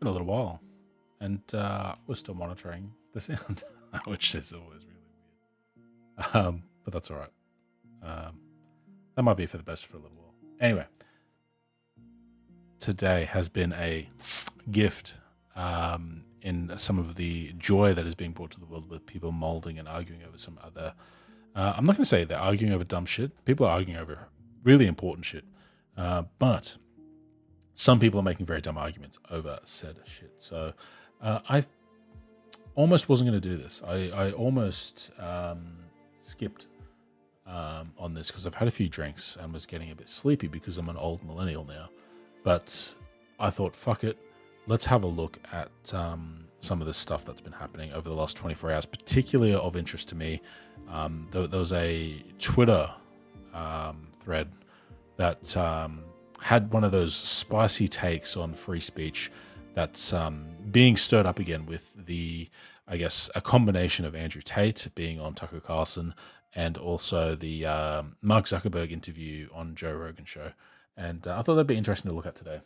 been a little while, and we're still monitoring the sound, which is always really weird. But that's all right. That might be for the best for a little while. Anyway, today has been a gift in some of the joy that is being brought to the world with people molding and arguing over some other. I'm not going to say they're arguing over dumb shit. People are arguing over really important shit. But some people are making very dumb arguments over said shit. So I almost wasn't going to do this. I almost skipped on this because I've had a few drinks and was getting a bit sleepy because I'm an old millennial now. But I thought, fuck it. Let's have a look at some of the stuff that's been happening over the last 24 hours, particularly of interest to me. There was a Twitter thread that had one of those spicy takes on free speech that's being stirred up again with I guess, a combination of Andrew Tate being on Tucker Carlson and also the Mark Zuckerberg interview on Joe Rogan show. And I thought that'd be interesting to look at today.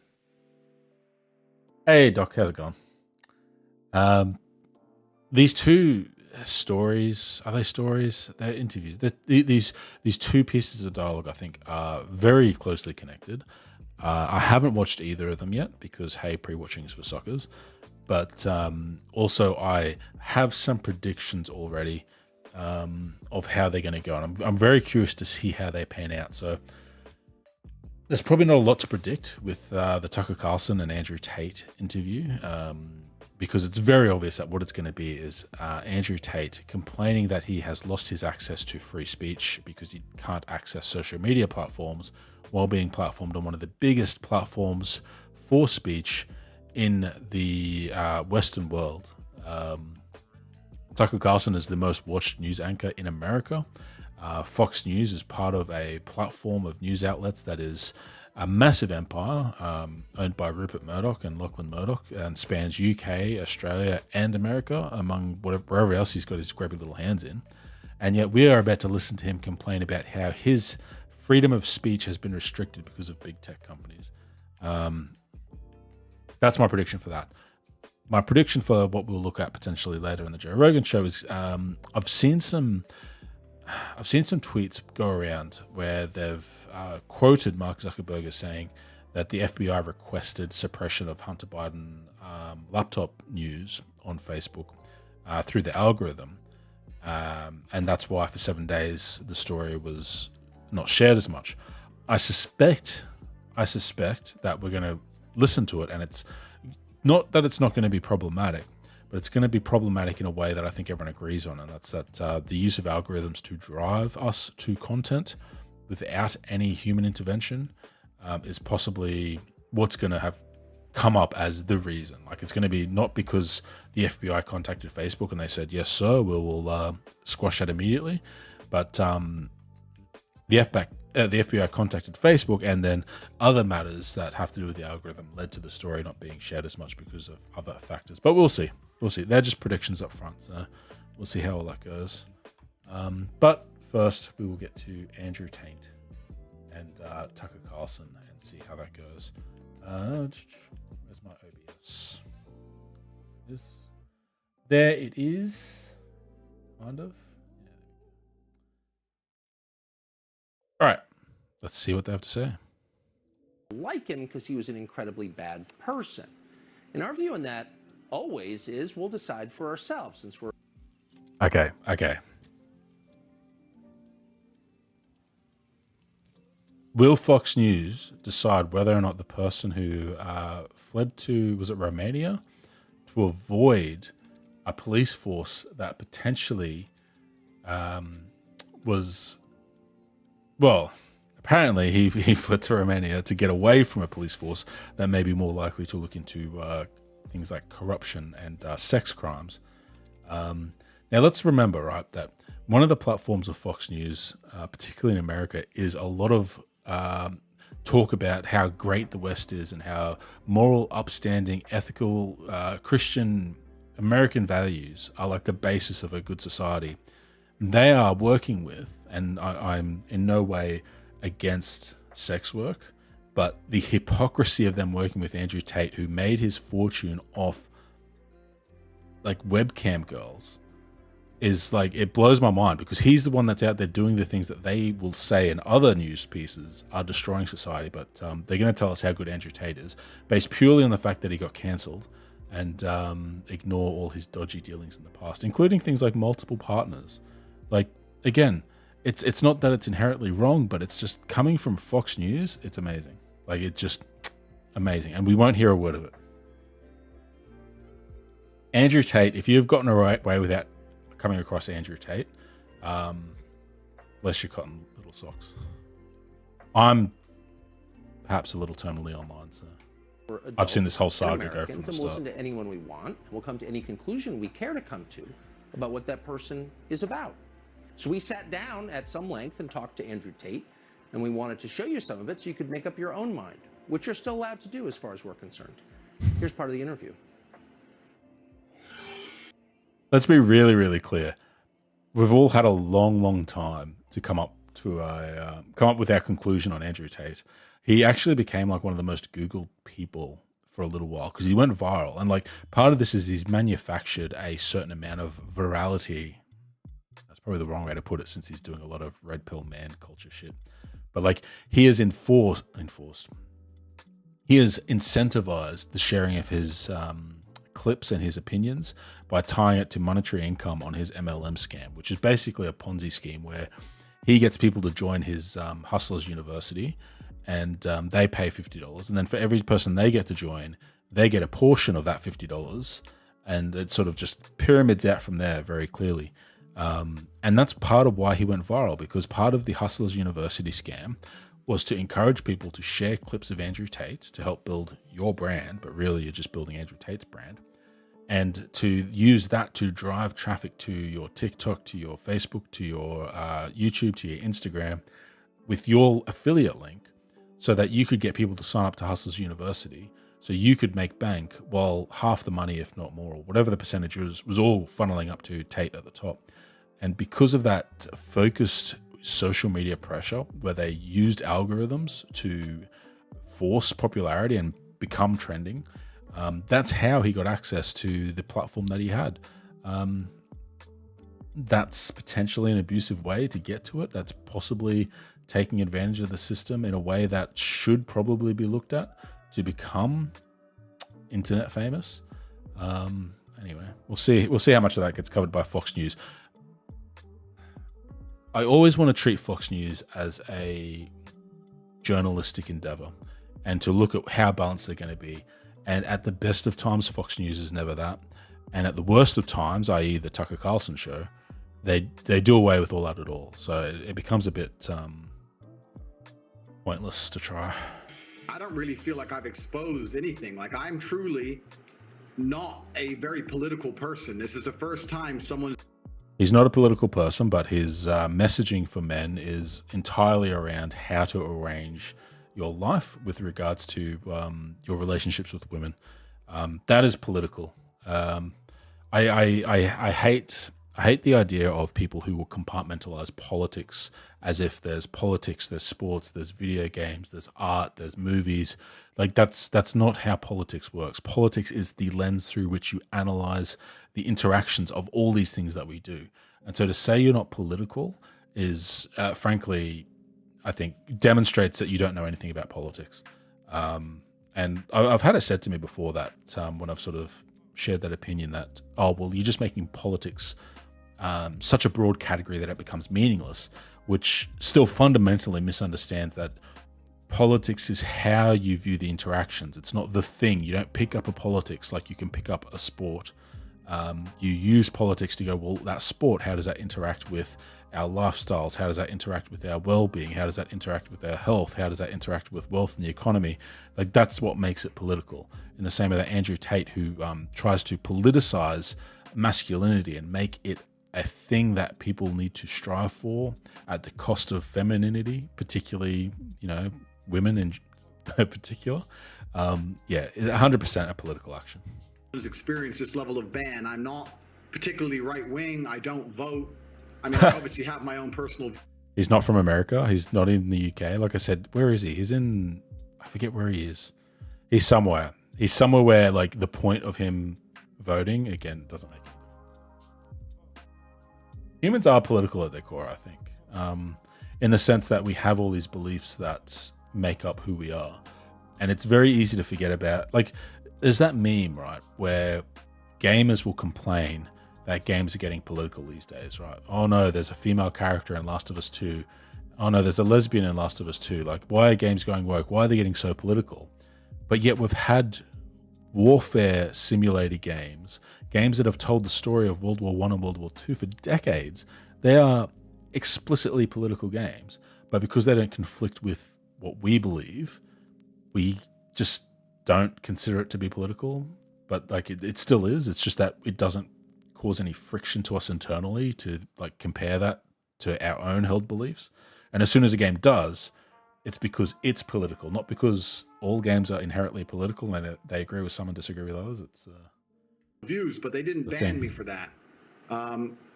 Hey, Doc, how's it going? These two stories, are they stories? They're interviews. These two pieces of dialogue, I think, are very closely connected. I haven't watched either of them yet because, hey, pre-watching is for suckers. But also I have some predictions already of how they're going to go. And I'm very curious to see how they pan out. So there's probably not a lot to predict with the Tucker Carlson and Andrew Tate interview because it's very obvious that what it's going to be is Andrew Tate complaining that he has lost his access to free speech because he can't access social media platforms while being platformed on one of the biggest platforms for speech in the Western world. Tucker Carlson is the most watched news anchor in America. Fox News is part of a platform of news outlets that is a massive empire owned by Rupert Murdoch and Lachlan Murdoch and spans UK, Australia, and America, among wherever else he's got his grubby little hands in. And yet we are about to listen to him complain about how his freedom of speech has been restricted because of big tech companies. That's my prediction for that. My prediction for what we'll look at potentially later in the Joe Rogan show is I've seen some tweets go around where they've quoted Mark Zuckerberg as saying that the FBI requested suppression of Hunter Biden laptop news on Facebook through the algorithm. And that's why for 7 days the story was not shared as much. I suspect that we're going to listen to it, and it's not that it's not going to be problematic, but it's going to be problematic in a way that I think everyone agrees on, and that's that the use of algorithms to drive us to content without any human intervention is possibly what's going to have come up as the reason. Like, it's going to be not because the FBI contacted Facebook and they said, yes, sir, we'll squash that immediately, but the FBI contacted Facebook, and then other matters that have to do with the algorithm led to the story not being shared as much because of other factors. But we'll see. They're just predictions up front, so we'll see how all that goes. But first, we will get to Andrew Tate and Tucker Carlson and see how that goes. Where's my OBS? There it is. Kind of. All right, let's see what they have to say. Like him because he was an incredibly bad person. And our view on that always is we'll decide for ourselves since we're... Okay. Will Fox News decide whether or not the person who fled to, was it Romania, to avoid a police force that potentially was... Well, apparently he fled to Romania to get away from a police force that may be more likely to look into things like corruption and sex crimes. Now, let's remember, right, that one of the platforms of Fox News, particularly in America, is a lot of talk about how great the West is and how moral, upstanding, ethical, Christian American values are like the basis of a good society. They are working with, and I'm in no way against sex work, But the hypocrisy of them working with Andrew Tate, who made his fortune off like webcam girls, is like, it blows my mind, because he's the one that's out there doing the things that they will say in other news pieces are destroying society. But they're going to tell us how good Andrew Tate is based purely on the fact that he got cancelled, and ignore all his dodgy dealings in the past, including things like multiple partners. Like, again, it's not that it's inherently wrong, but it's just coming from Fox News. It's amazing. Like, it's just amazing. And we won't hear a word of it. Andrew Tate, if you've gotten away without coming across Andrew Tate, bless your cotton little socks. I'm perhaps a little terminally online, so I've seen this whole saga go from the start. We'll listen to anyone we want, and we'll come to any conclusion we care to come to about what that person is about. So we sat down at some length and talked to Andrew Tate, and we wanted to show you some of it so you could make up your own mind, which you're still allowed to do as far as we're concerned. Here's part of the interview. Let's be really, really clear. We've all had a long, long time to come up with our conclusion on Andrew Tate. He actually became like one of the most Googled people for a little while because he went viral. And like, part of this is he's manufactured a certain amount of virality. That's probably the wrong way to put it, since he's doing a lot of red pill man culture shit. But like, he has he has incentivized the sharing of his clips and his opinions by tying it to monetary income on his MLM scam, which is basically a Ponzi scheme where he gets people to join his Hustlers University, and they pay $50. And then for every person they get to join, they get a portion of that $50. And it sort of just pyramids out from there very clearly. And that's part of why he went viral, because part of the Hustlers University scam was to encourage people to share clips of Andrew Tate to help build your brand, but really you're just building Andrew Tate's brand, and to use that to drive traffic to your TikTok, to your Facebook, to your YouTube, to your Instagram with your affiliate link, so that you could get people to sign up to Hustlers University, so you could make bank while half the money, if not more, or whatever the percentage was all funneling up to Tate at the top. And because of that focused social media pressure, where they used algorithms to force popularity and become trending, that's how he got access to the platform that he had. That's potentially an abusive way to get to it. That's possibly taking advantage of the system in a way that should probably be looked at to become internet famous. Anyway, we'll see how much of that gets covered by Fox News. I always want to treat Fox News as a journalistic endeavor and to look at how balanced they're going to be. And at the best of times, Fox News is never that. And at the worst of times, i.e. the Tucker Carlson show, they do away with all that at all. So it becomes a bit pointless to try. I don't really feel like I've exposed anything. Like, I'm truly not a very political person. This is the first time someone's... He's not a political person, but his messaging for men is entirely around how to arrange your life with regards to your relationships with women. That is political. I hate the idea of people who will compartmentalize politics as if there's politics, there's sports, there's video games, there's art, there's movies. Like, that's not how politics works. Politics is the lens through which you analyze the interactions of all these things that we do. And so to say you're not political is, frankly, I think demonstrates that you don't know anything about politics. And I've had it said to me before that when I've sort of shared that opinion that, oh, well, you're just making politics such a broad category that it becomes meaningless, which still fundamentally misunderstands that politics is how you view the interactions. It's not the thing. You don't pick up a politics like you can pick up a sport. You use politics to go, well, that sport, how does that interact with our lifestyles? How does that interact with our well-being? How does that interact with our health? How does that interact with wealth and the economy? Like, that's what makes it political. In the same way that Andrew Tate, who tries to politicize masculinity and make it a thing that people need to strive for at the cost of femininity, particularly, women in particular. 100% a political action. Experienced this level of ban. I'm not particularly right-wing. I don't vote. I mean, I obviously have my own personal... He's not from America. He's not in the UK. Like I said, where is he? He's in... I forget where he is. He's somewhere. He's somewhere where like the point of him voting again doesn't make it. Humans are political at their core, I think, in the sense that we have all these beliefs that make up who we are, and it's very easy to forget about. Like, there's that meme, right, where gamers will complain that games are getting political these days, right? Oh no, there's a female character in Last of Us 2. Oh no, there's a lesbian in Last of Us 2. Like, why are games going woke? Why are they getting so political? But yet we've had warfare simulator games that have told the story of World War I and World War II for decades. They are explicitly political games, but because they don't conflict with what we believe, we just don't consider it to be political. But like it still is. It's just that it doesn't cause any friction to us internally to like compare that to our own held beliefs. And as soon as a game does, it's because it's political, not because all games are inherently political and they agree with some and disagree with others. It's views, but they didn't ban me for that.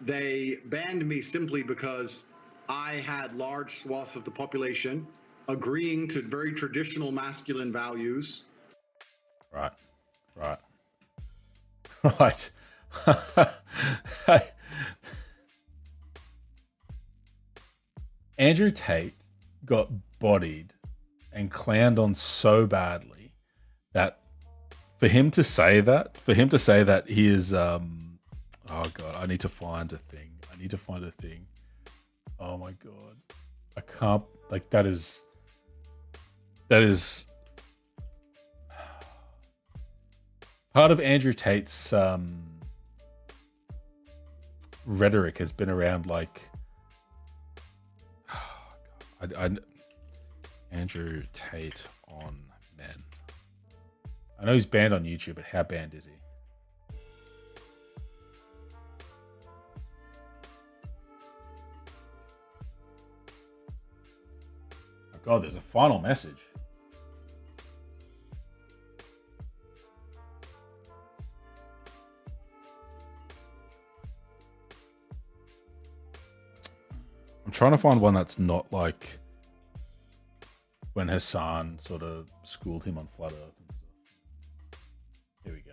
They banned me simply because I had large swaths of the population agreeing to very traditional masculine values. Right. Right. Andrew Tate got bodied and clowned on so badly that for him to say that he is oh god, I need to find a thing. Oh my god. I can't, like, that is part of Andrew Tate's rhetoric has been around like Andrew Tate on men. I know he's banned on YouTube, but how banned is he? Oh god, there's a final message. I'm trying to find one that's not like when Hassan sort of schooled him on Flat Earth and stuff. Here we go.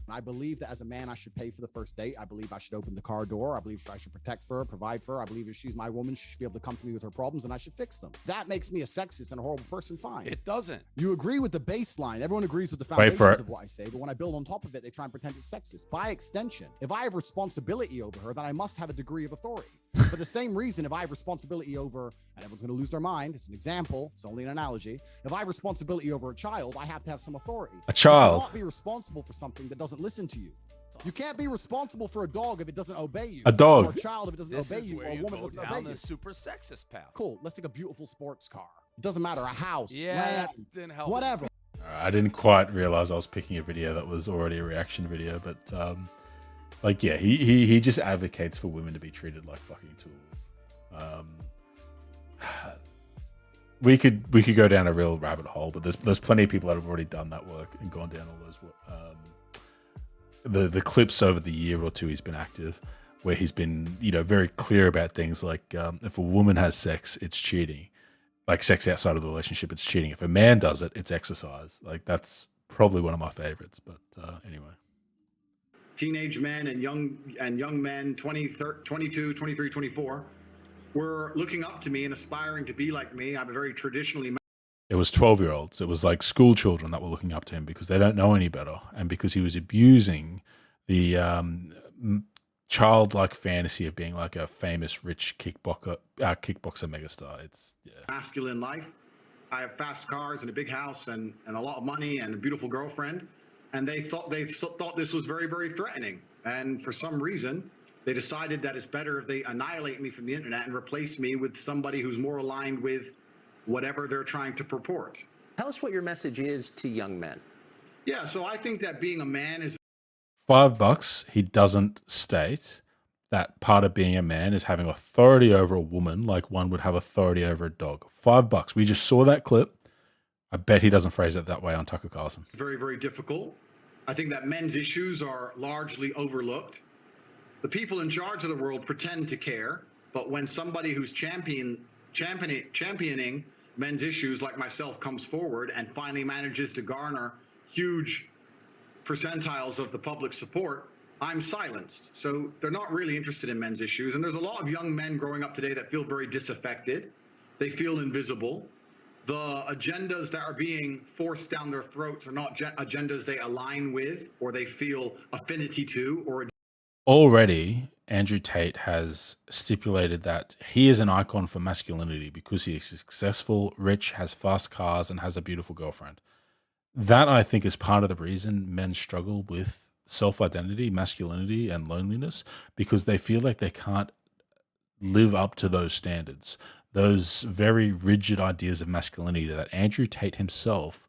I believe that as a man, I should pay for the first date. I believe I should open the car door. I believe I should protect for her, provide for her. I believe if she's my woman, she should be able to come to me with her problems and I should fix them. That makes me a sexist and a horrible person. Fine. It doesn't. You agree with the baseline. Everyone agrees with the foundations of what I say, but when I build on top of it, they try and pretend it's sexist. By extension, if I have responsibility over her, then I must have a degree of authority. For the same reason, if I have responsibility over, and everyone's going to lose their mind, it's an example, it's only an analogy. If I have responsibility over a child, I have to have some authority. A child. You cannot be responsible for something that doesn't listen to you. You can't be responsible for a dog if it doesn't obey you. A dog. Or a child if it doesn't obey you. Or a woman doesn't obey you. Super sexist path. Cool. Let's take a beautiful sports car. It doesn't matter. A house. Yeah, land, that didn't help. whatever. I didn't quite realize I was picking a video that was already a reaction video, but like, yeah, he just advocates for women to be treated like fucking tools. We could go down a real rabbit hole, but there's plenty of people that have already done that work and gone down all those the clips over the year or two he's been active, where he's been, you know, very clear about things like if a woman has sex, it's cheating. Like sex outside of the relationship, it's cheating. If a man does it, it's exercise. Like that's probably one of my favorites. But anyway, Teenage men and young men, 20, 22, 23, 24, were looking up to me and aspiring to be like me. I'm a very traditionally. It was 12-year-olds. It was like school children that were looking up to him because they don't know any better, and because he was abusing the childlike fantasy of being like a famous rich kickboxer megastar. It's masculine life. I have fast cars and a big house and a lot of money and a beautiful girlfriend, and they thought this was very, very threatening. And for some reason, they decided that it's better if they annihilate me from the internet and replace me with somebody who's more aligned with whatever they're trying to purport. Tell us what your message is to young men. Yeah, so I think that being a man is $5. He doesn't state that part of being a man is having authority over a woman like one would have authority over a dog. $5. We just saw that clip. I bet he doesn't phrase it that way on Tucker Carlson. very, very difficult. I think that men's issues are largely overlooked. The people in charge of the world pretend to care, but when somebody who's championing men's issues like myself comes forward and finally manages to garner huge percentiles of the public support, I'm silenced. So they're not really interested in men's issues. And there's a lot of young men growing up today that feel very disaffected. They feel invisible. The agendas that are being forced down their throats are not agendas they align with or they feel affinity to. Or already, Andrew Tate has stipulated that he is an icon for masculinity because he is successful, rich, has fast cars, and has a beautiful girlfriend. That, I think, is part of the reason men struggle with self-identity, masculinity, and loneliness, because they feel like they can't live up to those standards, those very rigid ideas of masculinity that Andrew Tate himself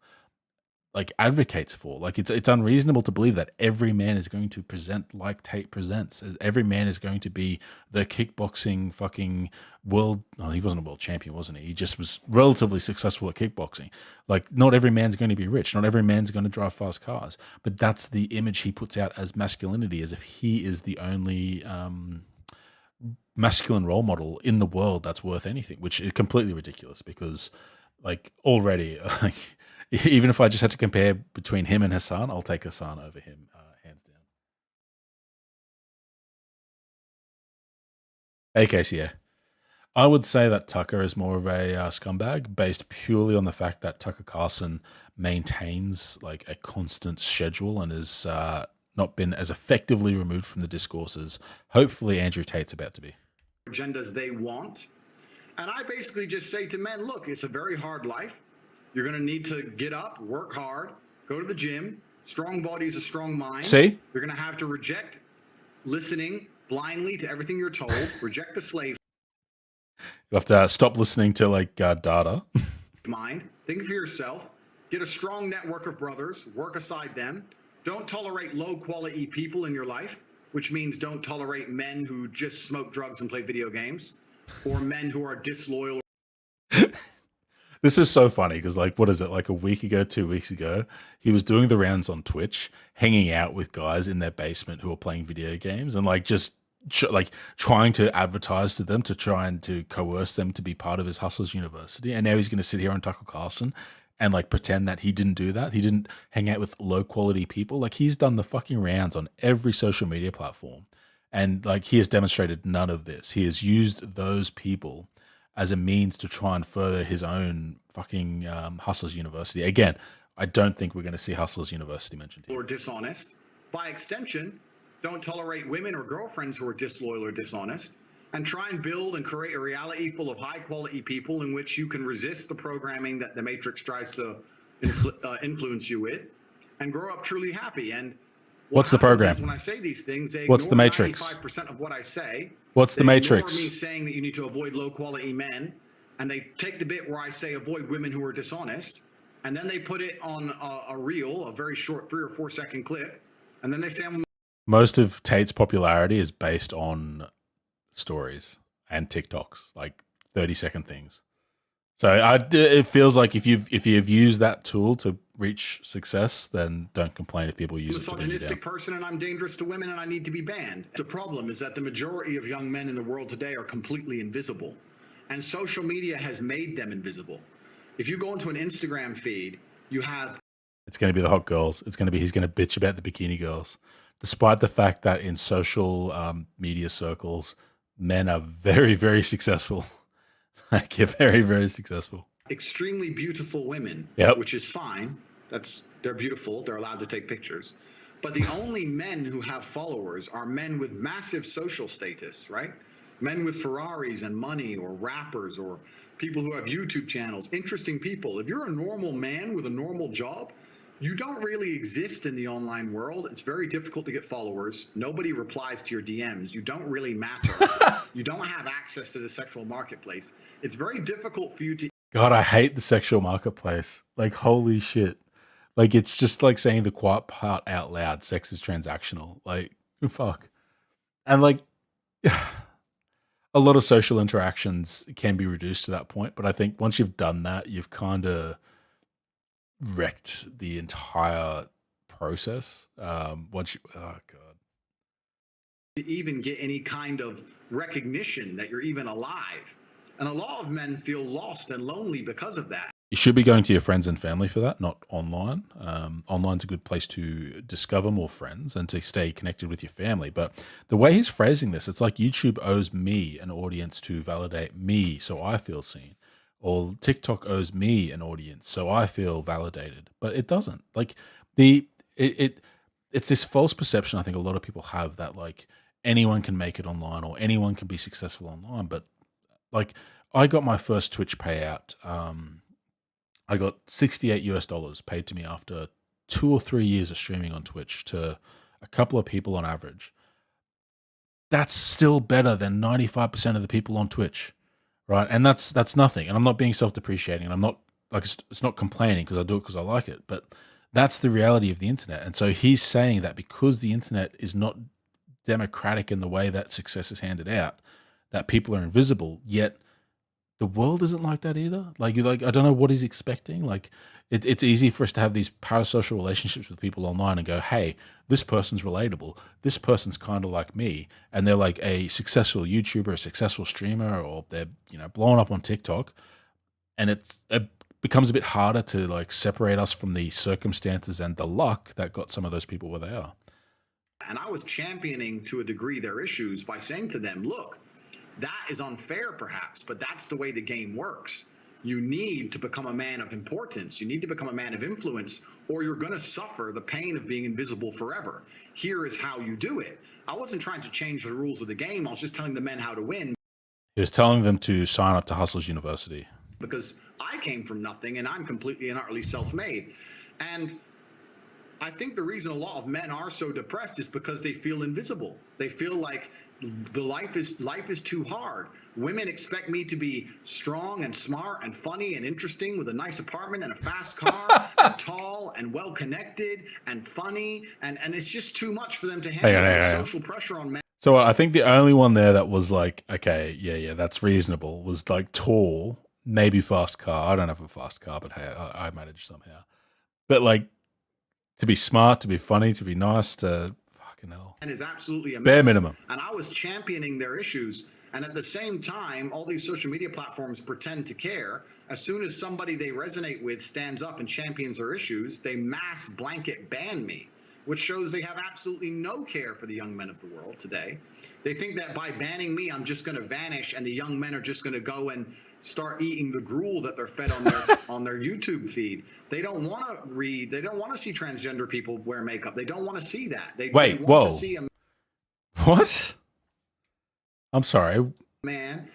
like advocates for. Like it's unreasonable to believe that every man is going to present like Tate presents. Every man is going to be the kickboxing fucking world. No, he wasn't a world champion, wasn't he? He just was relatively successful at kickboxing. Like not every man's going to be rich. Not every man's going to drive fast cars. But that's the image he puts out as masculinity, as if he is the only masculine role model in the world that's worth anything, which is completely ridiculous because like already like even if I just had to compare between him and Hassan, I'll take Hassan over him, hands down. Hey, Casey, yeah. I would say that Tucker is more of a scumbag based purely on the fact that Tucker Carlson maintains like a constant schedule and has not been as effectively removed from the discourse as hopefully Andrew Tate's about to be. Agendas they want. And I basically just say to men, look, it's a very hard life. You're going to need to get up, work hard, go to the gym. Strong body is a strong mind. See? You're going to have to reject listening blindly to everything you're told, reject the slave You have to stop listening to like data. mind. Think for yourself. Get a strong network of brothers. Work aside them. Don't tolerate low quality people in your life, which means don't tolerate men who just smoke drugs and play video games, or men who are disloyal. This is so funny because, like, what is it? Like a week ago, 2 weeks ago, he was doing the rounds on Twitch, hanging out with guys in their basement who are playing video games and, like, just trying to advertise to them to try and to coerce them to be part of his Hustlers University. And now he's going to sit here on Tucker Carlson and, like, pretend that he didn't do that. He didn't hang out with low quality people. Like, he's done the fucking rounds on every social media platform. And, like, he has demonstrated none of this. He has used those people as a means to try and further his own fucking Hustlers University. Again, I don't think we're going to see Hustlers University mentioned here. Or dishonest. By extension, don't tolerate women or girlfriends who are disloyal or dishonest. And try and build and create a reality full of high-quality people in which you can resist the programming that the Matrix tries to influence you with, and grow up truly happy. And what's the program? When I say these things, they what's the Matrix? 95% of what I say. What's the Matrix? Me saying that you need to avoid low-quality men, and they take the bit where I say avoid women who are dishonest, and then they put it on a reel, a very short 3 or 4 second clip, and then they say I'm. Most of Tate's popularity is based on stories and TikToks, like 30-second things. So it feels like if you've used that tool to reach success, then don't complain if people use it to bring you down. Misogynistic person, and I'm dangerous to women, and I need to be banned. The problem is that the majority of young men in the world today are completely invisible, and social media has made them invisible. If you go into an Instagram feed, you have. It's going to be the hot girls. He's going to bitch about the bikini girls, despite the fact that in social media circles, men are very, very successful. Like, you're very, very successful. Extremely beautiful women, yep. Which is fine. They're beautiful. They're allowed to take pictures. But the only men who have followers are men with massive social status, right? Men with Ferraris and money, or rappers, or people who have YouTube channels, interesting people. If you're a normal man with a normal job, you don't really exist in the online world. It's very difficult to get followers. Nobody replies to your DMs. You don't really matter. You don't have access to the sexual marketplace. It's very difficult for you to. God, I hate the sexual marketplace. Like, holy shit. Like, it's just like saying the quiet part out loud. Sex is transactional. Like, fuck. And like, a lot of social interactions can be reduced to that point. But I think once you've done that, you've kind of wrecked the entire process. Once you, oh God. To even get any kind of recognition that you're even alive. And a lot of men feel lost and lonely because of that. You should be going to your friends and family for that, not online. Online's a good place to discover more friends and to stay connected with your family. But the way he's phrasing this, it's like YouTube owes me an audience to validate me so I feel seen. Or TikTok owes me an audience so I feel validated. But it doesn't. Like it's this false perception I think a lot of people have that like anyone can make it online or anyone can be successful online. But like I got my first Twitch payout. I got $68 paid to me after 2 or 3 years of streaming on Twitch to a couple of people on average. That's still better than 95% of the people on Twitch, right? And that's nothing. And I'm not being self-depreciating. I'm not like it's not complaining because I do it because I like it. But that's the reality of the internet. And so he's saying that because the internet is not democratic in the way that success is handed out, that people are invisible, yet the world isn't like that either. Like I don't know what he's expecting. Like it's easy for us to have these parasocial relationships with people online and go, hey, this person's relatable. This person's kind of like me. And they're like a successful YouTuber, a successful streamer, or they're, blowing up on TikTok. And it becomes a bit harder to like separate us from the circumstances and the luck that got some of those people where they are. And I was championing to a degree their issues by saying to them, look, that is unfair perhaps, but that's the way the game works. You need to become a man of importance. You need to become a man of influence, or you're going to suffer the pain of being invisible forever. Here is how you do it. I wasn't trying to change the rules of the game. I was just telling the men how to win. He was telling them to sign up to Hustlers University. Because I came from nothing and I'm completely and utterly self-made. And I think the reason a lot of men are so depressed is because they feel invisible. They feel like life is too hard. Women expect me to be strong and smart and funny and interesting with a nice apartment and a fast car and tall and well connected and funny, and it's just too much for them to handle. The social pressure on men. So I think the only one there that was like, okay, yeah, that's reasonable, was like tall, maybe fast car. I don't have a fast car, but hey, I managed somehow. But like to be smart, to be funny, to be nice, to fucking hell. And is absolutely amazing. Bare minimum. And I was championing their issues. And at the same time, all these social media platforms pretend to care. As soon as somebody they resonate with stands up and champions their issues, they mass blanket ban me, which shows they have absolutely no care for the young men of the world today. They think that by banning me, I'm just going to vanish and the young men are just going to go and start eating the gruel that they're fed on their on their YouTube feed. They don't want to read. They don't want to see transgender people wear makeup. They don't want to see that. They want to see a what? I'm sorry. Man.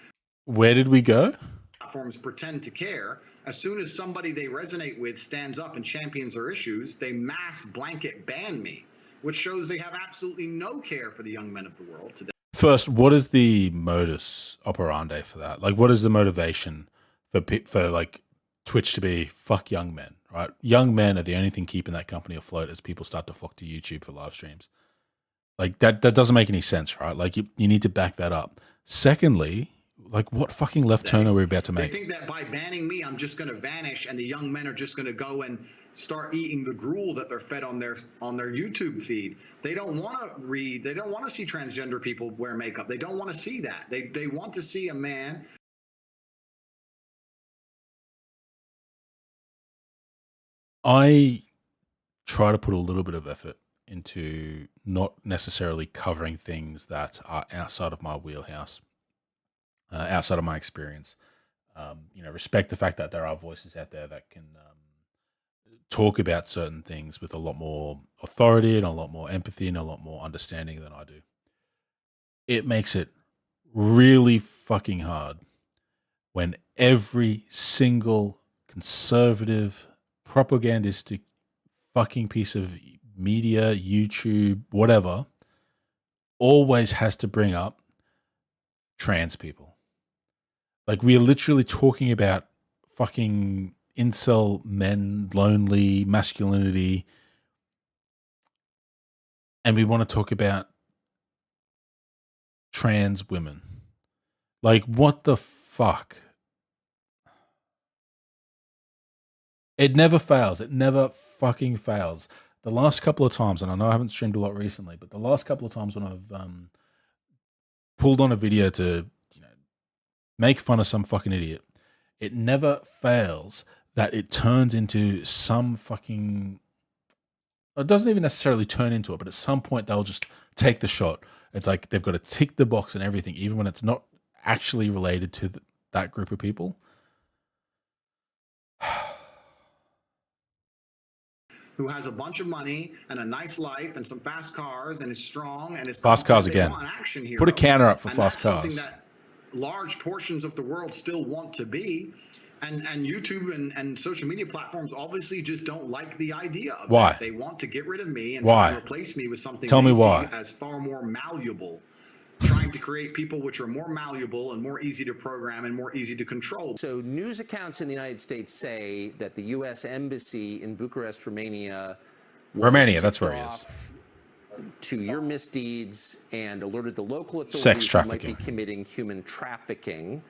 Where did we go? Platforms pretend to care. As soon as somebody they resonate with stands up and champions their issues, they mass blanket ban me, which shows they have absolutely no care for the young men of the world today. First, what is the modus operandi for that? Like, what is the motivation for like Twitch to be fuck young men, right? Young men are the only thing keeping that company afloat as people start to flock to YouTube for live streams. Like, that doesn't make any sense, right? Like, you need to back that up. Secondly, like, what fucking left turn are we about to make? They think that by banning me, I'm just going to vanish and the young men are just going to go and start eating the gruel that they're fed on their YouTube feed. They don't want to read. They don't want to see transgender people wear makeup. They don't want to see that. They want to see a man. I try to put a little bit of effort into not necessarily covering things that are outside of my wheelhouse, outside of my experience. Respect the fact that there are voices out there that can talk about certain things with a lot more authority and a lot more empathy and a lot more understanding than I do. It makes it really fucking hard when every single conservative, propagandistic fucking piece of media, YouTube, whatever, always has to bring up trans people. Like, we are literally talking about fucking incel men, lonely masculinity, and we want to talk about trans women. Like, what the fuck? It never fails. It never fucking fails. The last couple of times, and I know I haven't streamed a lot recently, but the last couple of times when I've pulled on a video to make fun of some fucking idiot, it never fails that it turns into some fucking... It doesn't even necessarily turn into it, but at some point they'll just take the shot. It's like they've got to tick the box and everything, even when it's not actually related to that group of people. Who has a bunch of money and a nice life and some fast cars and is strong and is fast cars again. Put a counter up for fast cars. Something that large portions of the world still want to be. And YouTube and social media platforms obviously just don't like the idea of why? That. They want to get rid of me and why? try to replace me with something Tell me why. As far more malleable. Trying to create people which are more malleable and more easy to program and more easy to control. So news accounts in the United States say that the U.S. Embassy in Bucharest, Romania, that's where he is, to your misdeeds and alerted the local authorities sex who trafficking. might be committing human trafficking.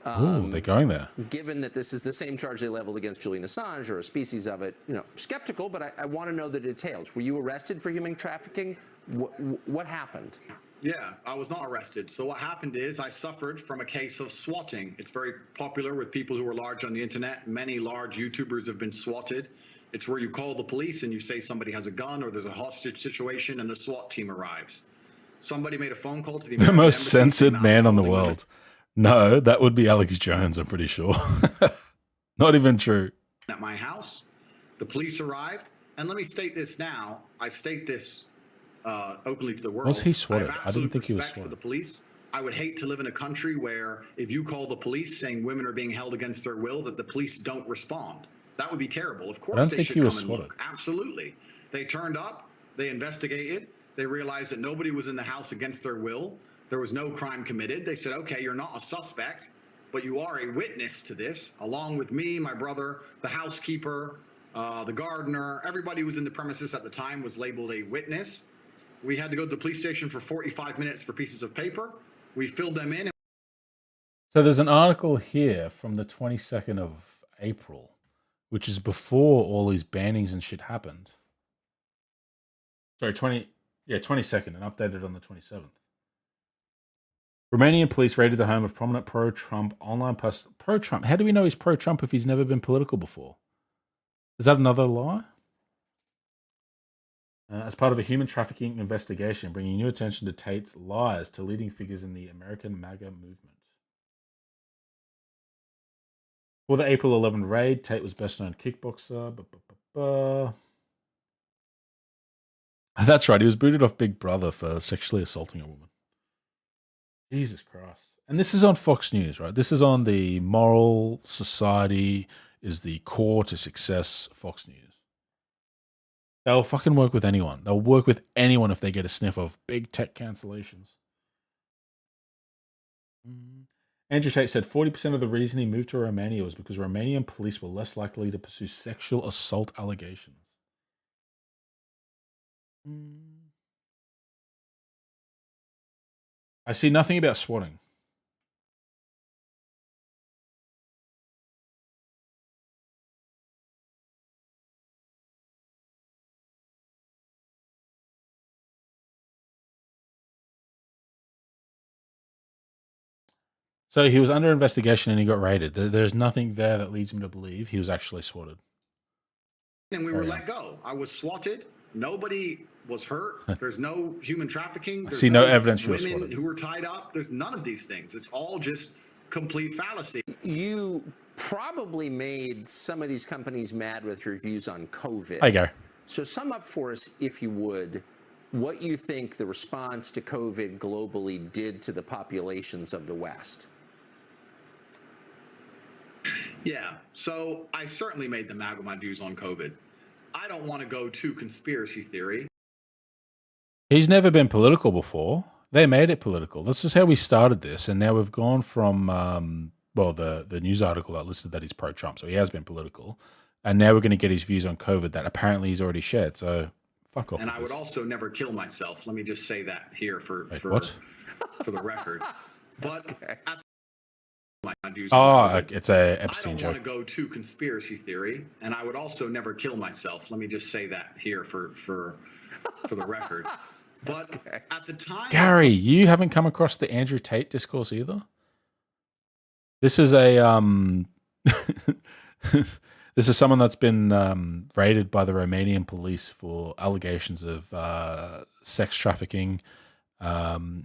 Ooh, they're going there. Given that this is the same charge they leveled against Julian Assange or a species of it, skeptical, but I want to know the details. Were you arrested for human trafficking? What happened? Yeah, I was not arrested. So what happened is I suffered from a case of swatting. It's very popular with people who are large on the internet. Many large YouTubers have been swatted. It's where you call the police and you say somebody has a gun or there's a hostage situation and the SWAT team arrives. Somebody made a phone call to the most censored man on the world. No, that would be Alex Jones, I'm pretty sure. Not even true. At my house, the police arrived. And let me state this now. I state this openly to the world. Was he swatted? I didn't think he was swatted. swatted. For the police. I would hate to live in a country where if you call the police saying women are being held against their will, that the police don't respond. That would be terrible. Of course, they should come and look. Absolutely. They turned up. They investigated. They realized that nobody was in the house against their will. There was no crime committed. They said, okay, you're not a suspect, but you are a witness to this, along with me, my brother, the housekeeper, the gardener. Everybody who was in the premises at the time was labeled a witness. We had to go to the police station for 45 minutes for pieces of paper. We filled them in. So there's an article here from the 22nd of April, which is before all these bannings and shit happened. Sorry, 22nd, and updated on the 27th. Romanian police raided the home of prominent pro-Trump online pro-Trump. How do we know he's pro-Trump if he's never been political before? Is that another lie? As part of a human trafficking investigation, bringing new attention to Tate's lies to leading figures in the American MAGA movement. For the April 11 raid, Tate was best known kickboxer. That's right, he was booted off Big Brother for sexually assaulting a woman. Jesus Christ. And this is on Fox News, right? This is on the moral society is the core to success Fox News. They'll fucking work with anyone. They'll work with anyone if they get a sniff of big tech cancellations. Andrew Tate said 40% of the reason he moved to Romania was because Romanian police were less likely to pursue sexual assault allegations. I see nothing about swatting. So he was under investigation and he got raided. There's nothing there that leads me to believe he was actually swatted. And we were let go. I was swatted. Nobody was hurt. There's no human trafficking. There's I see no evidence you were women swatted. who were tied up. There's none of these things. It's all just complete fallacy. You probably made some of these companies mad with your views on COVID. There you go. So sum up for us, if you would, what you think the response to COVID globally did to the populations of the West. Yeah, so I certainly made them mad with my views on COVID. I don't want to go to conspiracy theory. He's never been political before. They made it political. This is how we started this, and now we've gone from, the news article that listed that he's pro-Trump, so he has been political, and now we're going to get his views on COVID that apparently he's already shared, so fuck off. And I would also never kill myself. Let me just say that here for the record. But Okay. my views it's a Epstein I don't joke. want to go to conspiracy theory, and I would also never kill myself. Let me just say that here for the record. But at the time, Gary, you haven't come across the Andrew Tate discourse either? This is a this is someone that's been raided by the Romanian police for allegations of sex trafficking.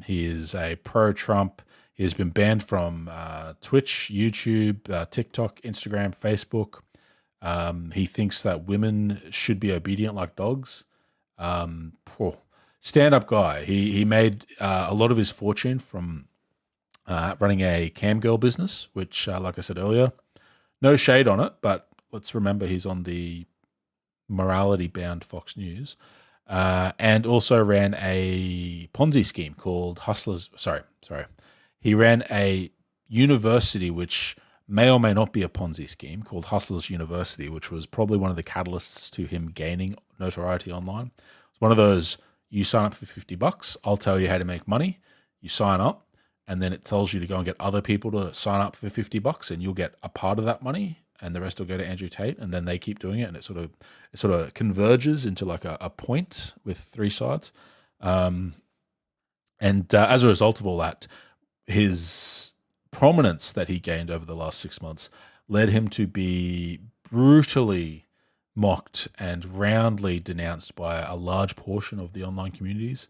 He is a pro-Trump. He has been banned from Twitch, YouTube, TikTok, Instagram, Facebook. He thinks that women should be obedient like dogs. Stand-up guy. He made a lot of his fortune from running a cam girl business, which, like I said earlier, no shade on it, but let's remember he's on the morality-bound Fox News, and also ran a Ponzi scheme called Hustlers. Sorry. He ran a university which may or may not be a Ponzi scheme called Hustlers University, which was probably one of the catalysts to him gaining notoriety online. It's one of those, you sign up for $50, I'll tell you how to make money. You sign up, and then it tells you to go and get other people to sign up for $50, and you'll get a part of that money, and the rest will go to Andrew Tate, and then they keep doing it, and it sort of converges into like a point with three sides. And as a result of all that, his prominence that he gained over the last 6 months led him to be brutally mocked and roundly denounced by a large portion of the online communities.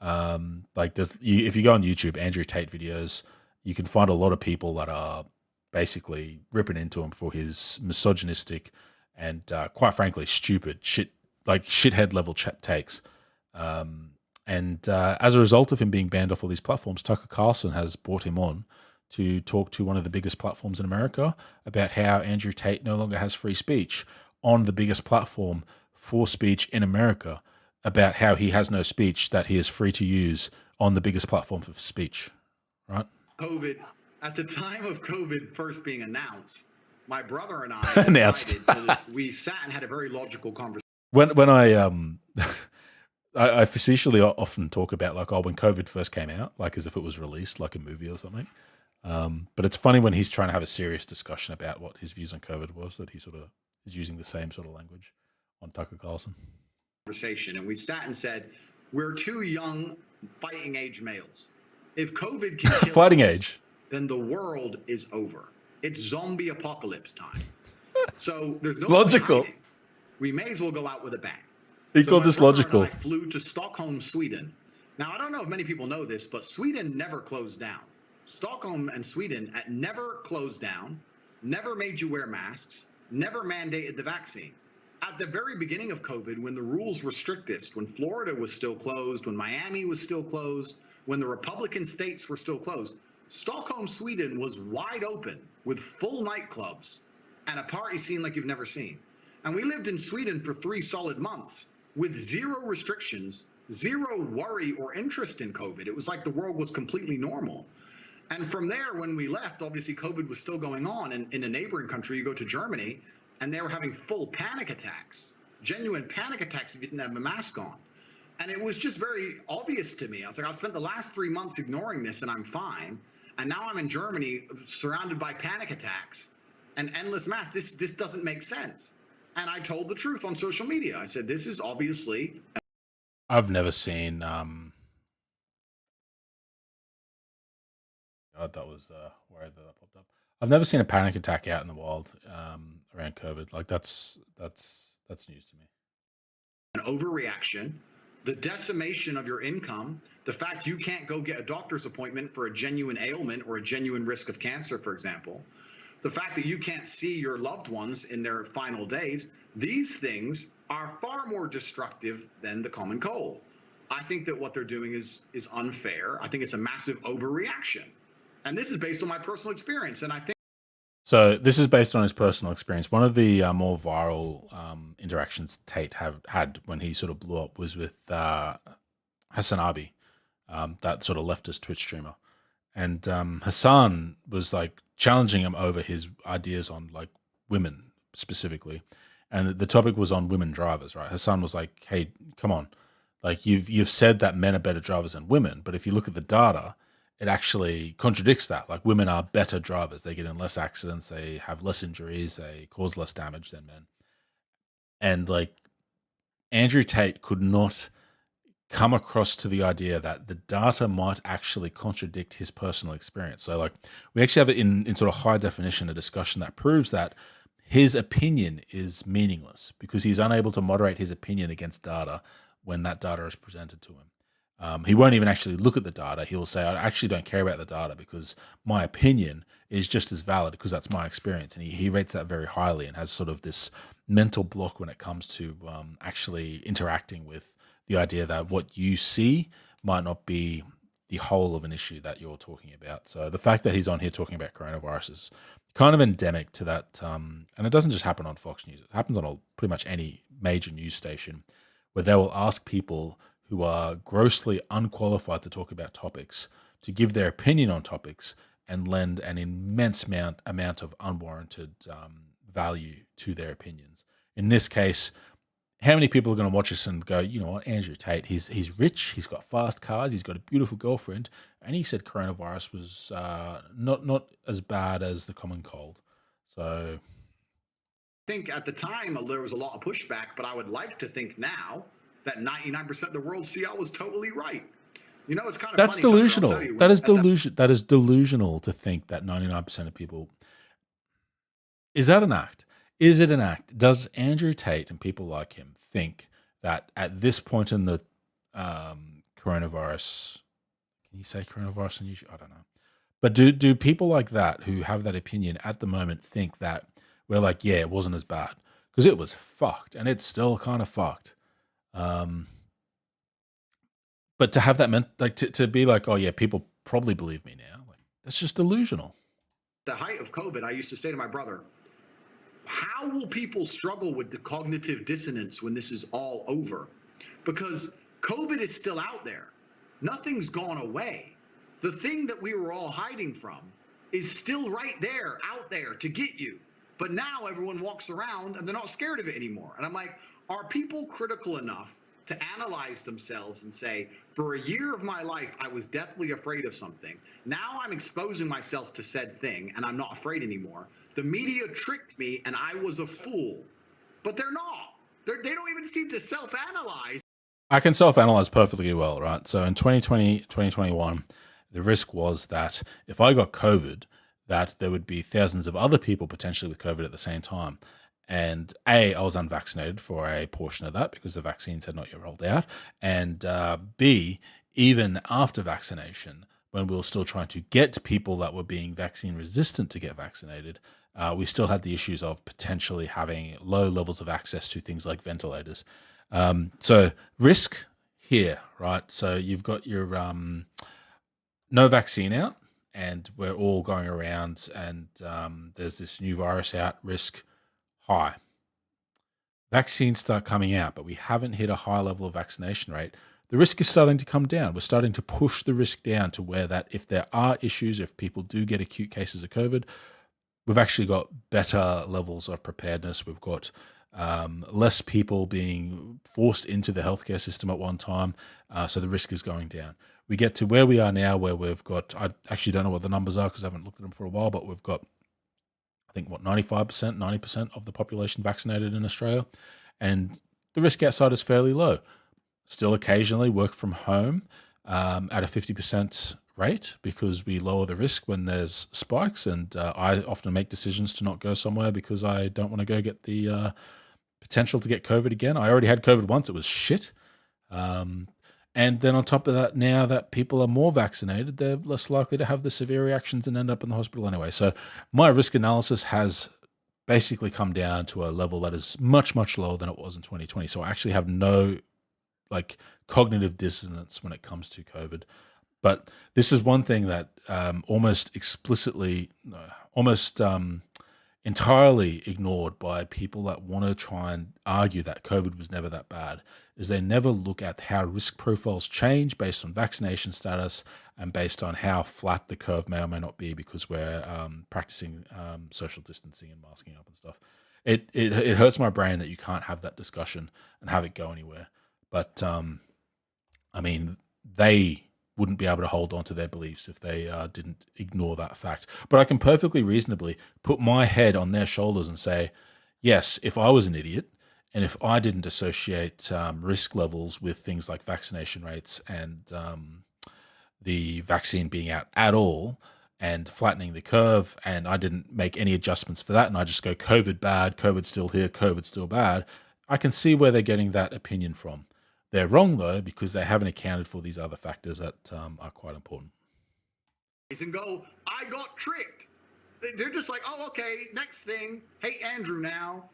If you go on YouTube, Andrew Tate videos, you can find a lot of people that are basically ripping into him for his misogynistic and quite frankly stupid shithead level takes. And as a result of him being banned off all these platforms, Tucker Carlson has brought him on to talk to one of the biggest platforms in America about how Andrew Tate no longer has free speech on the biggest platform for speech in America, about how he has no speech that he is free to use on the biggest platform for speech, right? COVID, at the time of COVID first being announced, my brother and I we sat and had a very logical conversation. When I facetiously often talk about when COVID first came out, like as if it was released like a movie or something. But it's funny when he's trying to have a serious discussion about what his views on COVID was, that he sort of is using the same sort of language on Tucker Carlson. And we sat and said, we're two young fighting age males. If COVID can kill fighting us, age, then the world is over. It's zombie apocalypse time. So there's no logical. We may as well go out with a bang. He called this logical. I flew to Stockholm, Sweden. Now, I don't know if many people know this, but Sweden never closed down. Stockholm and Sweden never closed down, never made you wear masks, never mandated the vaccine. At the very beginning of COVID, when the rules were strictest, when Florida was still closed, when Miami was still closed, when the Republican states were still closed, Stockholm, Sweden was wide open with full nightclubs and a party scene like you've never seen. And we lived in Sweden for 3 solid months with zero restrictions, zero worry or interest in COVID. It was like the world was completely normal. And from there, when we left, obviously COVID was still going on. And in a neighboring country, you go to Germany, and they were having full panic attacks, genuine panic attacks if you didn't have a mask on. And it was just very obvious to me. I was like, I've spent the last 3 months ignoring this, and I'm fine. And now I'm in Germany, surrounded by panic attacks and endless masks. This doesn't make sense. And I told the truth on social media. I said, this is obviously... I've never seen... God, that was worried that popped up. I've never seen a panic attack out in the wild around COVID. Like, that's news to me. An overreaction, the decimation of your income, the fact you can't go get a doctor's appointment for a genuine ailment or a genuine risk of cancer, for example, the fact that you can't see your loved ones in their final days, these things are far more destructive than the common cold. I think that what they're doing is unfair. I think it's a massive overreaction. And this is based on my personal experience. And I think... So this is based on his personal experience. One of the more viral interactions Tate had when he sort of blew up was with Hassan Abi, that sort of leftist Twitch streamer. And Hassan was like challenging him over his ideas on like women specifically. And the topic was on women drivers, right? Hassan was like, hey, come on. Like you've said that men are better drivers than women, but if you look at the data, it actually contradicts that. Like women are better drivers. They get in less accidents. They have less injuries. They cause less damage than men. And like Andrew Tate could not come across to the idea that the data might actually contradict his personal experience. So like we actually have it in sort of high definition, a discussion that proves that his opinion is meaningless because he's unable to moderate his opinion against data when that data is presented to him. He won't even actually look at the data. He'll say, I actually don't care about the data because my opinion is just as valid because that's my experience. And he rates that very highly and has sort of this mental block when it comes to actually interacting with the idea that what you see might not be the whole of an issue that you're talking about. So the fact that he's on here talking about coronavirus is kind of endemic to that. And it doesn't just happen on Fox News. It happens on pretty much any major news station where they will ask people who are grossly unqualified to talk about topics to give their opinion on topics and lend an immense amount of unwarranted value to their opinions. In this case, how many people are going to watch this and go, you know what, Andrew Tate, he's rich, he's got fast cars, he's got a beautiful girlfriend, and he said coronavirus was not as bad as the common cold. So I think at the time there was a lot of pushback, but I would like to think now that 99% of the world see I was totally right. You know, it's kind of that's funny, delusional. Tucker, That is delusion. That is delusional to think that 99% of people. Is that an act? Is it an act? Does Andrew Tate and people like him think that at this point in the coronavirus, can you say coronavirus on YouTube? I don't know. But do people like that who have that opinion at the moment think that we're like, yeah, it wasn't as bad? Because it was fucked and it's still kind of fucked. But to have that meant like to be like, oh yeah, people probably believe me now. Like that's just delusional. The height of COVID, I used to say to my brother, how will people struggle with the cognitive dissonance when this is all over? Because COVID is still out there. Nothing's gone away. The thing that we were all hiding from is still right there, out there to get you. But now everyone walks around and they're not scared of it anymore. And I'm like, are people critical enough to analyze themselves and say, for a year of my life, I was deathly afraid of something. Now I'm exposing myself to said thing and I'm not afraid anymore. The media tricked me and I was a fool. But they're not. They don't even seem to self-analyze. I can self-analyze perfectly well, right? So in 2020, 2021, the risk was that if I got COVID, that there would be thousands of other people potentially with COVID at the same time. And A, I was unvaccinated for a portion of that because the vaccines had not yet rolled out. And B, even after vaccination, when we were still trying to get people that were being vaccine resistant to get vaccinated, we still had the issues of potentially having low levels of access to things like ventilators. So risk here, right? So you've got your no vaccine out and we're all going around and there's this new virus out, risk high. Vaccines start coming out, but we haven't hit a high level of vaccination rate. The risk is starting to come down. We're starting to push the risk down to where that if there are issues, if people do get acute cases of COVID, we've actually got better levels of preparedness. We've got less people being forced into the healthcare system at one time. So the risk is going down. We get to where we are now, where we've got, I actually don't know what the numbers are because I haven't looked at them for a while, but we've got, I think, 95%, 90% of the population vaccinated in Australia. And the risk outside is fairly low. Still occasionally work from home at a 50% rate because we lower the risk when there's spikes. And I often make decisions to not go somewhere because I don't want to go get the potential to get COVID again. I already had COVID once. It was shit. And then on top of that, now that people are more vaccinated, they're less likely to have the severe reactions and end up in the hospital anyway. So my risk analysis has basically come down to a level that is much, much lower than it was in 2020. So I actually have no cognitive dissonance when it comes to COVID. But this is one thing that almost entirely ignored by people that want to try and argue that COVID was never that bad, is they never look at how risk profiles change based on vaccination status and based on how flat the curve may or may not be because we're practicing social distancing and masking up and stuff. It hurts my brain that you can't have that discussion and have it go anywhere. But, I mean, they wouldn't be able to hold on to their beliefs if they didn't ignore that fact. But I can perfectly reasonably put my head on their shoulders and say, yes, if I was an idiot And if I didn't associate risk levels with things like vaccination rates and the vaccine being out at all and flattening the curve, and I didn't make any adjustments for that, and I just go COVID bad, COVID still here, COVID still bad, I can see where they're getting that opinion from. They're wrong, though, because they haven't accounted for these other factors that are quite important. And go, I got tricked. They're just like, oh, okay, next thing. Hey, Andrew now.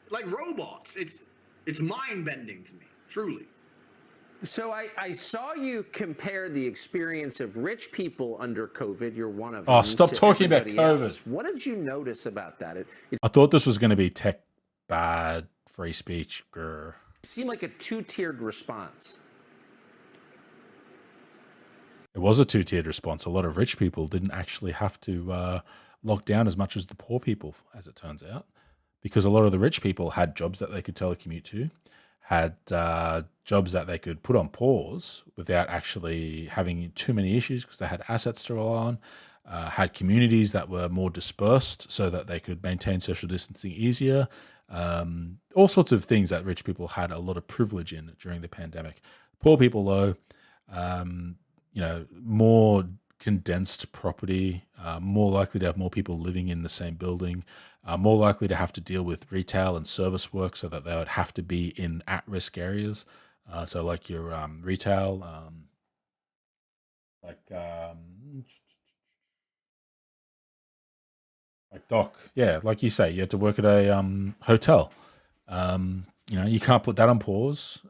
Like robots. It's mind-bending to me, truly. So I saw you compare the experience of rich people under COVID. You're one of them. Oh, stop talking about COVID. Else. What did you notice about that? I thought this was going to be tech bad, free speech. Grr. It seemed like a two-tiered response. It was a two-tiered response. A lot of rich people didn't actually have to lock down as much as the poor people, as it turns out, because a lot of the rich people had jobs that they could telecommute to, had jobs that they could put on pause without actually having too many issues because they had assets to rely on, had communities that were more dispersed so that they could maintain social distancing easier, all sorts of things that rich people had a lot of privilege in during the pandemic. Poor people, though, more condensed property, more likely to have more people living in the same building, more likely to have to deal with retail and service work so that they would have to be in at-risk areas. So like your retail, like Doc, yeah, like you say, you had to work at a hotel. You can't put that on pause.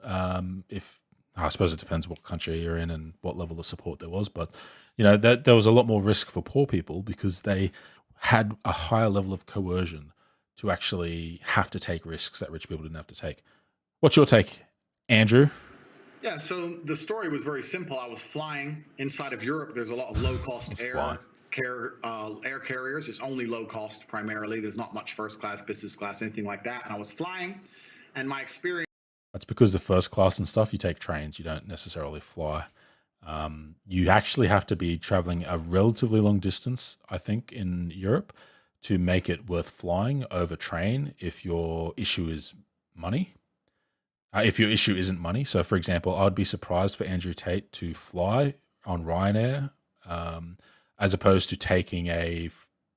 If I suppose it depends what country you're in and what level of support there was, but there was a lot more risk for poor people because they had a higher level of coercion to actually have to take risks that rich people didn't have to take. What's your take, Andrew? Yeah, so the story was very simple. I was flying inside of Europe. There's a lot of low-cost air carriers. It's only low-cost primarily. There's not much first class, business class, anything like that. And I was flying, and my experience... That's because the first class and stuff, you take trains. You don't necessarily fly. You actually have to be traveling a relatively long distance, I think, in Europe to make it worth flying over train if your issue is money. If your issue isn't money. So, for example, I'd be surprised for Andrew Tate to fly on Ryanair as opposed to taking a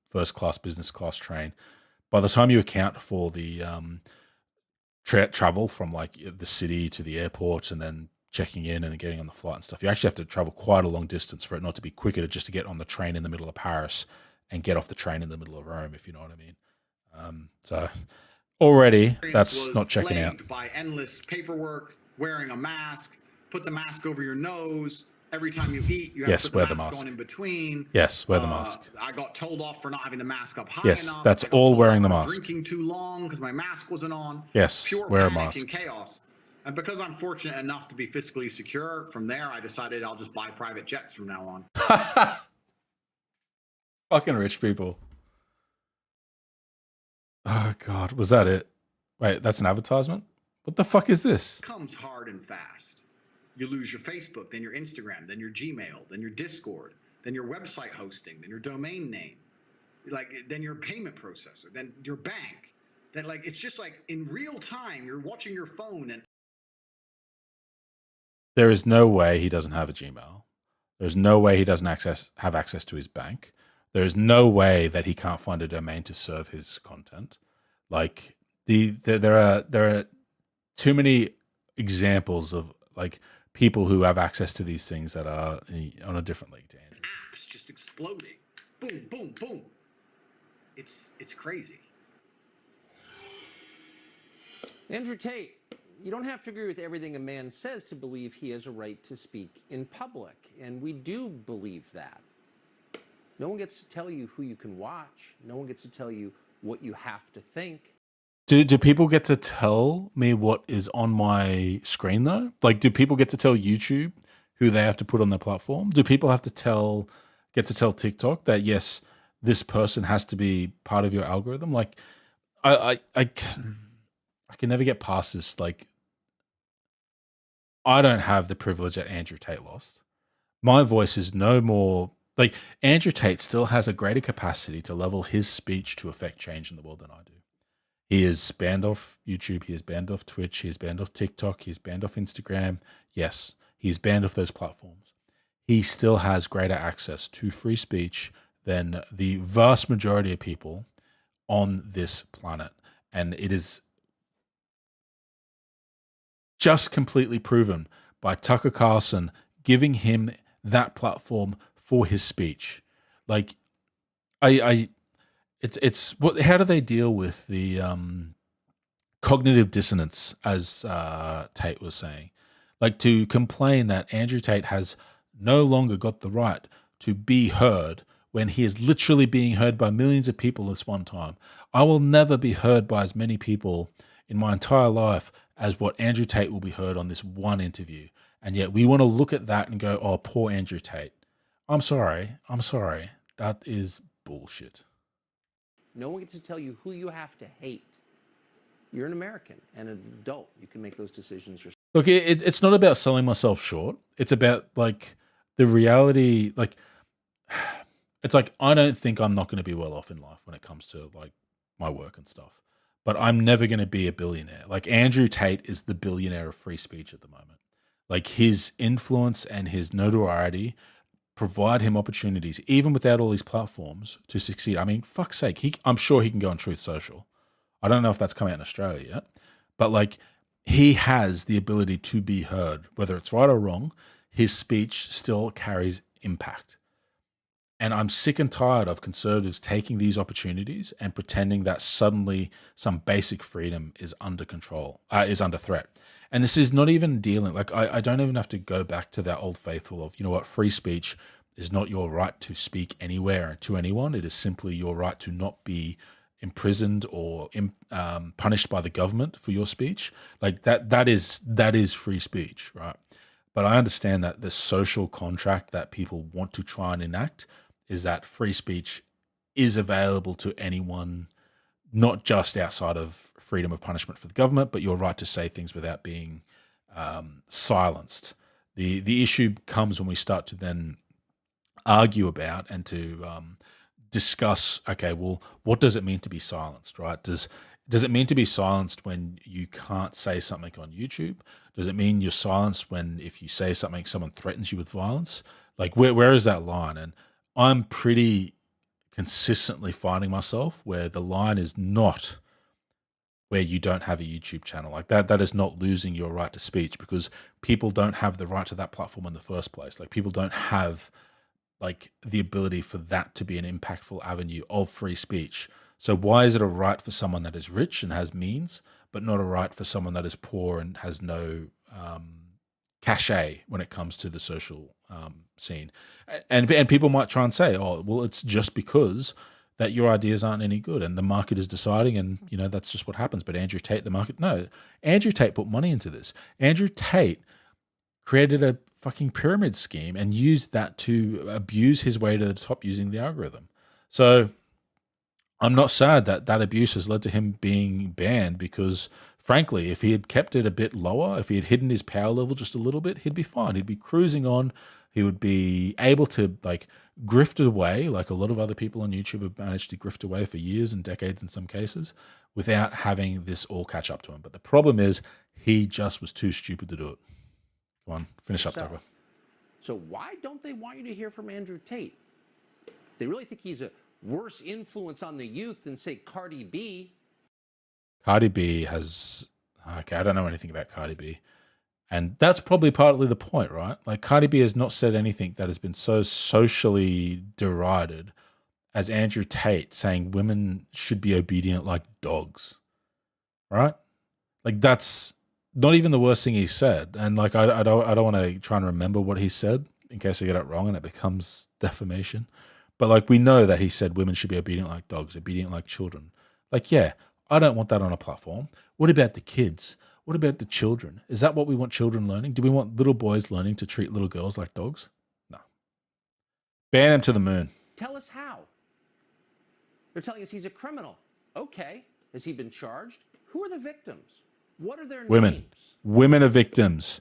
first class, business class train. By the time you account for the travel from like the city to the airport and then checking in and then getting on the flight and stuff, you actually have to travel quite a long distance for it not to be quicker just to get on the train in the middle of Paris and get off the train in the middle of Rome, if you know what I mean. So already that's not checking out. By endless paperwork, wearing a mask, put the mask over your nose. Every time you eat, you have to put the mask on in between. Yes, wear the mask. I got told off for not having the mask up high enough. Yes, that's all wearing the mask. Drinking too long because my mask wasn't on. Yes, pure wear a panic mask. and chaos. And because I'm fortunate enough to be fiscally secure, from there I decided I'll just buy private jets from now on. Fucking rich people. Oh God, was that it? Wait, that's an advertisement? What the fuck is this? It comes hard and fast. You lose your Facebook, then your Instagram, then your Gmail, then your Discord, then your website hosting, then your domain name, then your payment processor, then your bank. Then it's just like in real time, you're watching your phone and there is no way he doesn't have a Gmail. There's no way he doesn't have access to his bank. There is no way that he can't find a domain to serve his content. There are too many examples of people who have access to these things that are on a different league to Andrew. Apps just exploding. Boom, boom, boom. It's crazy. Andrew Tate, you don't have to agree with everything a man says to believe he has a right to speak in public, and we do believe that. No one gets to tell you who you can watch. No one gets to tell you what you have to think. Do people get to tell me what is on my screen though? Do people get to tell YouTube who they have to put on their platform? Do people get to tell TikTok that yes, this person has to be part of your algorithm? I can never get past this. I don't have the privilege that Andrew Tate lost. My voice is no more Andrew Tate still has a greater capacity to level his speech to affect change in the world than I do. He is banned off YouTube. He is banned off Twitch. He is banned off TikTok. He's banned off Instagram. Yes, he's banned off those platforms. He still has greater access to free speech than the vast majority of people on this planet. And it is just completely proven by Tucker Carlson giving him that platform for his speech. Like, it's what? How do they deal with the cognitive dissonance, as Tate was saying? Like, to complain that Andrew Tate has no longer got the right to be heard when he is literally being heard by millions of people at this one time. I will never be heard by as many people in my entire life as what Andrew Tate will be heard on this one interview. And yet we want to look at that and go, oh, poor Andrew Tate. I'm sorry. That is bullshit. No one gets to tell you who you have to hate. You're an American and an adult. You can make those decisions yourself. Look, it's not about selling myself short. It's about, like, the reality. Like, it's like, I don't think I'm not going to be well off in life when it comes to, like, my work and stuff. But I'm never going to be a billionaire. Like, Andrew Tate is the billionaire of free speech at the moment. Like, his influence and his notoriety provide him opportunities, even without all these platforms, to succeed. I mean, fuck's sake, I'm sure he can go on Truth Social. I don't know if that's come out in Australia yet, but, like, he has the ability to be heard. Whether it's right or wrong, his speech still carries impact. And I'm sick and tired of conservatives taking these opportunities and pretending that suddenly some basic freedom is under control, is under threat. And this is not even dealing, like, I don't even have to go back to that old faithful of, you know what, free speech is not your right to speak anywhere to anyone. It is simply your right to not be imprisoned or punished by the government for your speech. Like, that is free speech, right? But I understand that the social contract that people want to try and enact is that free speech is available to anyone, not just outside of freedom of punishment for the government, but your right to say things without being silenced. The issue comes when we start to then argue about and to discuss, okay, well, what does it mean to be silenced, right? Does it mean to be silenced when you can't say something on YouTube? Does it mean you're silenced when, if you say something, someone threatens you with violence? Like, where is that line? And I'm pretty consistently finding myself where the line is not where you don't have a YouTube channel. Like, that is not losing your right to speech, because people don't have the right to that platform in the first place. Like, people don't have, like, the ability for that to be an impactful avenue of free speech. So why is it a right for someone that is rich and has means, but not a right for someone that is poor and has no cachet when it comes to the social scene? And people might try and say, oh, well, it's just because that your ideas aren't any good and the market is deciding, and, you know, that's just what happens. But Andrew Tate, the market, no. Andrew Tate put money into this. Andrew Tate created a fucking pyramid scheme and used that to abuse his way to the top using the algorithm. So I'm not sad that that abuse has led to him being banned, because, frankly, if he had kept it a bit lower, if he had hidden his power level just a little bit, he'd be fine. He'd be cruising on. He would be able to, like, grift away, like a lot of other people on YouTube have managed to grift away for years and decades in some cases, without having this all catch up to him. But the problem is he just was too stupid to do it. Come on, finish up, Tucker. So why don't they want you to hear from Andrew Tate? They really think he's a worse influence on the youth than, say, Cardi B. Cardi B has... Okay, I don't know anything about Cardi B. And that's probably partly the point, right? Like, Cardi B has not said anything that has been so socially derided as Andrew Tate saying women should be obedient like dogs, right? Like, that's not even the worst thing he said. And, like, I don't want to try and remember what he said in case I get it wrong and it becomes defamation. But, like, we know that he said women should be obedient like dogs, obedient like children. Like, yeah, I don't want that on a platform. What about the kids? What about the children? Is that what we want children learning? Do we want little boys learning to treat little girls like dogs? No. Ban him to the moon. Tell us how. They're telling us he's a criminal. Okay. Has he been charged? Who are the victims? What are their names? Women are victims.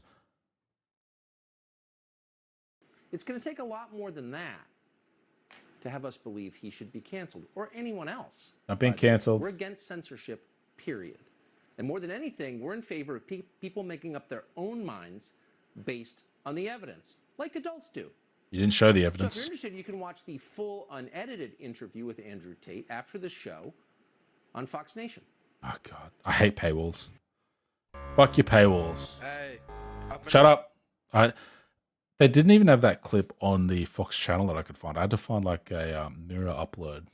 It's going to take a lot more than that to have us believe he should be canceled, or anyone else. Not being canceled. We're against censorship period. And more than anything, we're in favor of people making up their own minds based on the evidence, like adults do. You didn't show the So evidence. if you're interested, you can watch the full unedited interview with Andrew Tate after the show on Fox Nation. Oh, God. I hate paywalls. Fuck your paywalls. Hey, Shut up. They didn't even have that clip on the Fox channel that I could find. I had to find like a mirror upload,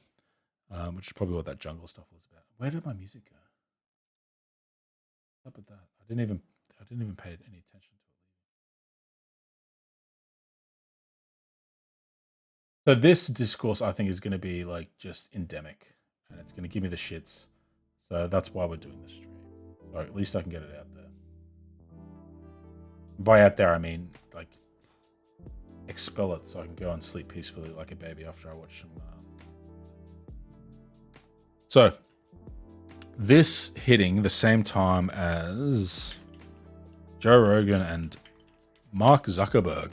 which is probably what that jungle stuff was about. Where did my music go? What's up with that? I didn't even pay any attention to it. So this discourse, I think, is going to be like just endemic, and it's going to give me the shits. So that's why we're doing this stream. So at least I can get it out there. By out there, I mean like expel it so I can go and sleep peacefully like a baby after I watch some. So this hitting the same time as Joe Rogan and Mark Zuckerberg.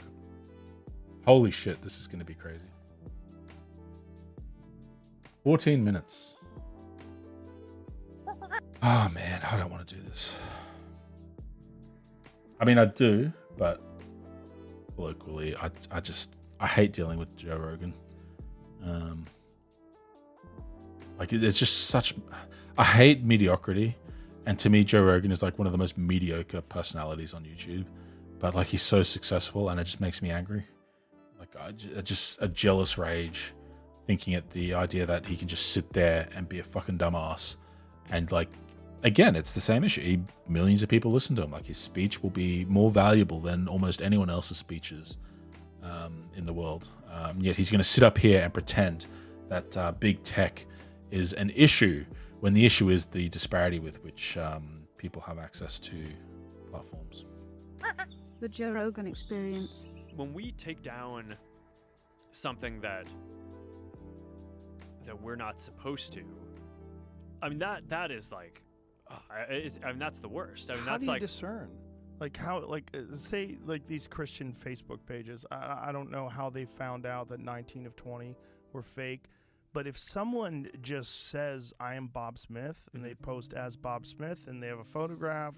Holy shit, this is going to be crazy. 14 minutes. Oh man, I don't want to do this. I mean, I do, but locally, I hate dealing with Joe Rogan. Like it's just such. I hate mediocrity, and to me, Joe Rogan is like one of the most mediocre personalities on YouTube. But like he's so successful, and it just makes me angry. Like I just a jealous rage, thinking at the idea that he can just sit there and be a fucking dumbass, and like. Again, it's the same issue. Millions of people listen to him. Like his speech will be more valuable than almost anyone else's speeches in the world. Yet he's going to sit up here and pretend that big tech is an issue when the issue is the disparity with which people have access to platforms. The Joe Rogan experience. When we take down something that we're not supposed to, I mean that is like. I mean that's the worst. I mean how that's do you like discern? Like how say like these Christian Facebook pages. I don't know how they found out that 19 of 20 were fake, but if someone just says I am Bob Smith and they post as Bob Smith and they have a photograph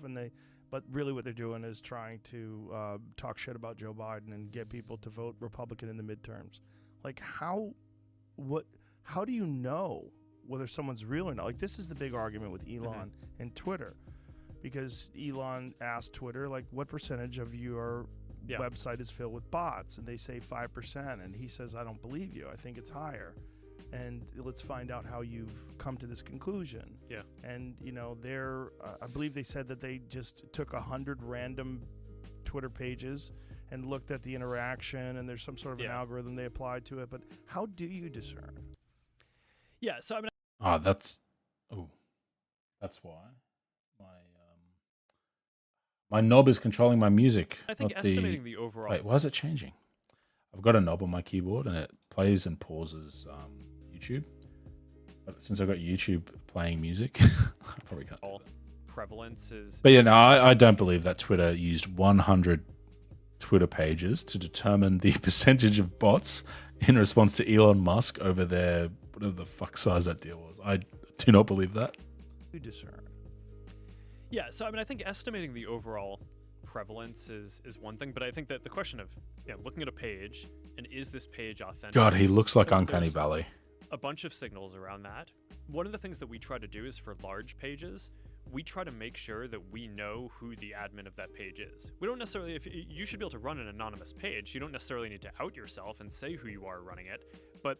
but really what they're doing is trying to talk shit about Joe Biden and get people to vote Republican in the midterms. Like how do you know whether someone's real or not? Like this is the big argument with Elon and Twitter, because Elon asked Twitter, like, what percentage of your website is filled with bots? And they say 5%. And he says, I don't believe you. I think it's higher. And let's find out how you've come to this conclusion. Yeah. And, you know, I believe they said that they just took 100 random Twitter pages and looked at the interaction, and there's some sort of an algorithm they applied to it. But how do you discern? Yeah, so I mean, that's why my knob is controlling my music. I think estimating the overall. Wait, why is it changing? I've got a knob on my keyboard and it plays and pauses YouTube. But since I've got YouTube playing music, I probably can't do that. Prevalence is. But yeah, no, I don't believe that Twitter used 100 Twitter pages to determine the percentage of bots in response to Elon Musk over their whatever the fuck size that deal was. I do not believe that. You discern. Yeah, so I mean, I think estimating the overall prevalence is one thing, but I think that the question of looking at a page and is this page authentic? God, he looks like Uncanny Valley. A bunch of signals around that. One of the things that we try to do is for large pages, we try to make sure that we know who the admin of that page is. We don't necessarily, if you should be able to run an anonymous page, you don't necessarily need to out yourself and say who you are running it, but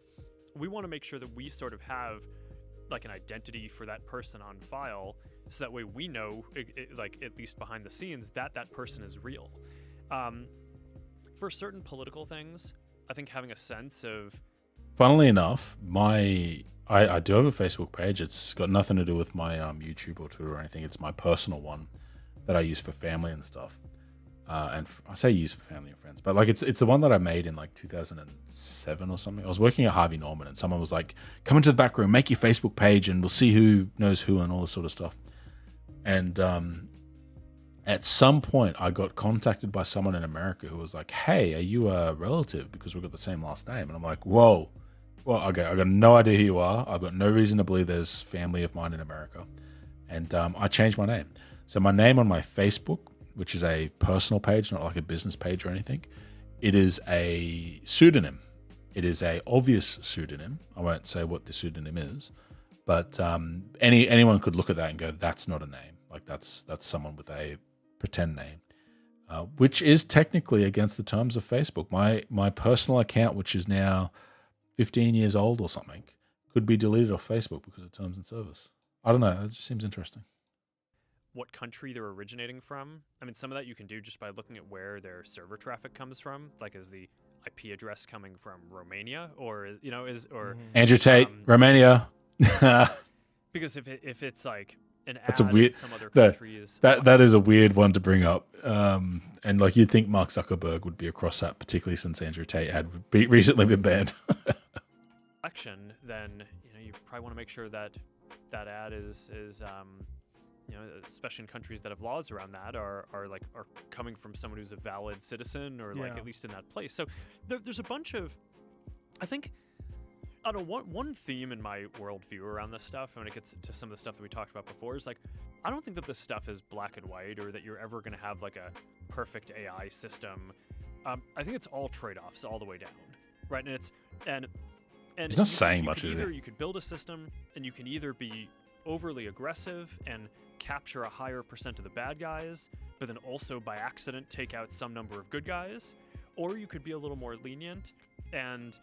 we want to make sure that we sort of have like an identity for that person on file, so that way we know, like at least behind the scenes, that person is real. For certain political things, I think having a sense of. Funnily enough, I do have a Facebook page. It's got nothing to do with my YouTube or Twitter or anything. It's my personal one that I use for family and stuff. And I say use for family and friends, but like it's the one that I made in like 2007 or something. I was working at Harvey Norman, and someone was like, "Come into the back room, make your Facebook page, and we'll see who knows who and all this sort of stuff." And at some point, I got contacted by someone in America who was like, "Hey, are you a relative? Because we've got the same last name." And I'm like, "Whoa, well, okay, I got no idea who you are. I've got no reason to believe there's family of mine in America." and I changed my name. So my name on my Facebook, which is a personal page, not like a business page or anything, it is a pseudonym. It is a obvious pseudonym. I won't say what the pseudonym is, but anyone could look at that and go, "That's not a name. Like that's someone with a pretend name," which is technically against the terms of Facebook. My personal account, which is now 15 years old or something, could be deleted off Facebook because of terms and service. I don't know. It just seems interesting. What country they're originating from? I mean, some of that you can do just by looking at where their server traffic comes from. Like, is the IP address coming from Romania, or Andrew Tate, Romania? Because if it's like an That's a ad weird. in some other countries, That is a weird one to bring up. And like you'd think Mark Zuckerberg would be across that, particularly since Andrew Tate had recently been banned. election, then you probably want to make sure that that ad is especially in countries that have laws around that, are coming from someone who's a valid citizen, or like at least in that place. So there's a bunch of, I think, I don't know, one theme in my worldview around this stuff, and when it gets to some of the stuff that we talked about before, is like, I don't think that this stuff is black and white, or that you're ever going to have like a perfect AI system. I think it's all trade-offs all the way down, right? And he's not saying much, is he? You could build a system, and you can either be overly aggressive and capture a higher percent of the bad guys, but then also by accident take out some number of good guys, or you could be a little more lenient and